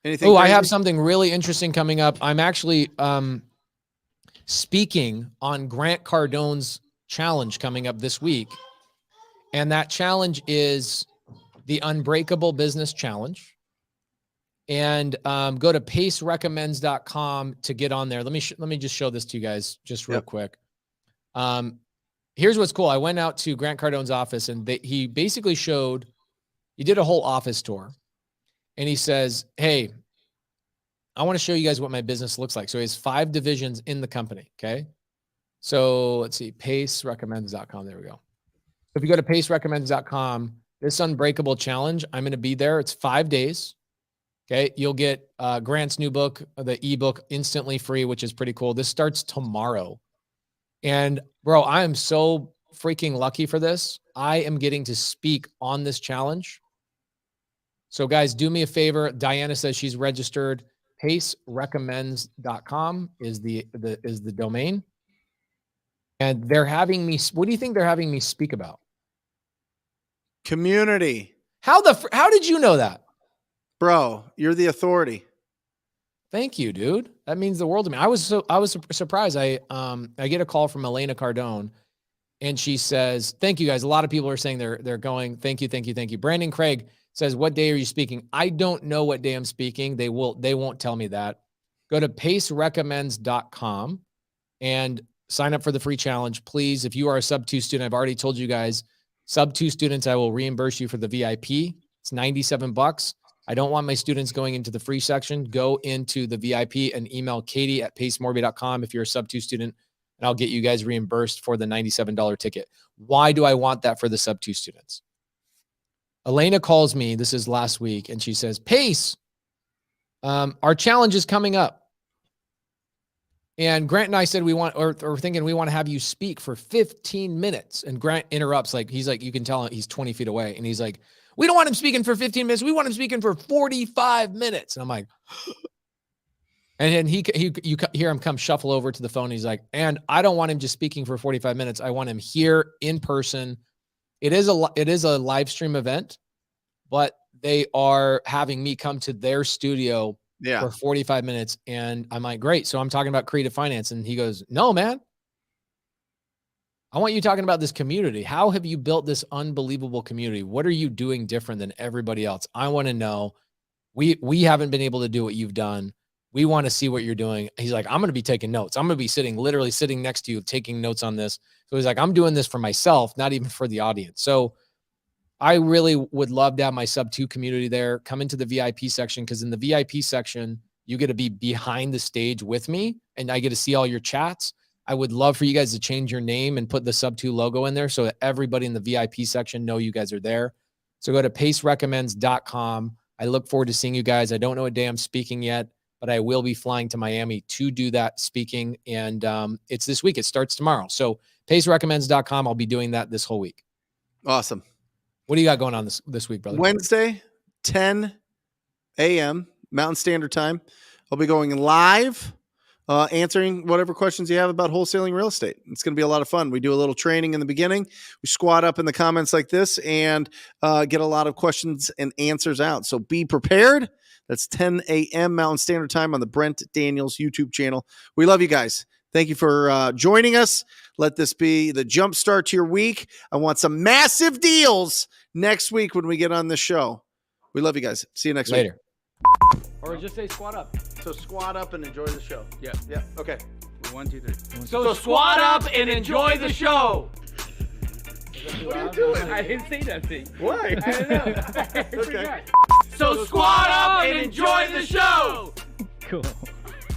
Anything? Oh, I have something really interesting coming up. I'm actually speaking on Grant Cardone's challenge coming up this week. And that challenge is the Unbreakable Business Challenge. And go to pacerecommends.com to get on there. Let me just show this to you guys just real quick. Here's what's cool. I went out to Grant Cardone's office, and he basically he did a whole office tour, and he says, hey, I want to show you guys what my business looks like. So he has 5 divisions in the company. Okay. So let's see, pacerecommends.com. There we go. If you go to pacerecommends.com, this Unbreakable Challenge, I'm going to be there. It's 5 days. Okay. You'll get Grant's new book, the ebook, instantly free, which is pretty cool. This starts tomorrow. And bro, I am so freaking lucky for this. I am getting to speak on this challenge. So guys, do me a favor. Diana says she's registered. pacerecommends.com is the domain. And they're having me, what do you think they're having me speak about? Community. How did you know that? Bro, you're the authority. Thank you, dude. That means the world to me. I was surprised. I get a call from Elena Cardone, and she says, "Thank you, guys. A lot of people are saying they're going. Thank you. Brandon Craig says, "What day are you speaking?" I don't know what day I'm speaking. They won't tell me that. Go to pacerecommends.com and sign up for the free challenge, please. If you are a sub 2 student, I've already told you guys, sub 2 students, I will reimburse you for the VIP. It's $97. I don't want my students going into the free section. Go into the VIP and email Katie@pacemorby.com if you're a sub 2 student, and I'll get you guys reimbursed for the $97 ticket. Why do I want that for the sub 2 students? Elena calls me, this is last week, and she says, Pace, our challenge is coming up. And Grant and I said we want to have you speak for 15 minutes. And Grant interrupts, he's like, you can tell he's 20 feet away. And he's like, we don't want him speaking for 15 minutes. We want him speaking for 45 minutes. And I'm like, and then you hear him come shuffle over to the phone. And he's like, and I don't want him just speaking for 45 minutes. I want him here in person. It is a live stream event, but they are having me come to their studio for 45 minutes. And I'm like, great. So I'm talking about creative finance. And he goes, no, man. I want you talking about this community. How have you built this unbelievable community? What are you doing different than everybody else? I want to know. We haven't been able to do what you've done. We want to see what you're doing. He's like, I'm going to be taking notes. I'm going to be literally sitting next to you, taking notes on this. So he's like, I'm doing this for myself, not even for the audience. So I really would love to have my sub 2 community there. Come into the VIP section, because in the VIP section, you get to be behind the stage with me and I get to see all your chats. I would love for you guys to change your name and put the sub 2 logo in there so that everybody in the VIP section know you guys are there. So go to pacerecommends.com. I look forward to seeing you guys. I don't know a day I'm speaking yet, but I will be flying to Miami to do that speaking. And it's this week. It starts tomorrow. So pacerecommends.com. I'll be doing that this whole week. Awesome. What do you got going on this week, brother? Wednesday, 10 a.m. Mountain Standard Time. I'll be going live, answering whatever questions you have about wholesaling real estate. It's going to be a lot of fun. We do a little training in the beginning. We squat up in the comments like this and get a lot of questions and answers out. So be prepared. That's 10 a.m. Mountain Standard Time on the Brent Daniels YouTube channel. We love you guys. Thank you for joining us. Let this be the jump start to your week. I want some massive deals next week when we get on the show. We love you guys. See you next week. Later. Or just say squat up. So squat up and enjoy the show. Yeah. Yeah. Okay. 1, 2, 3. So squat up and enjoy the show. What are you doing? I didn't say nothing. Why? I don't know. I Okay. forgot. So squat up and enjoy the show. Cool.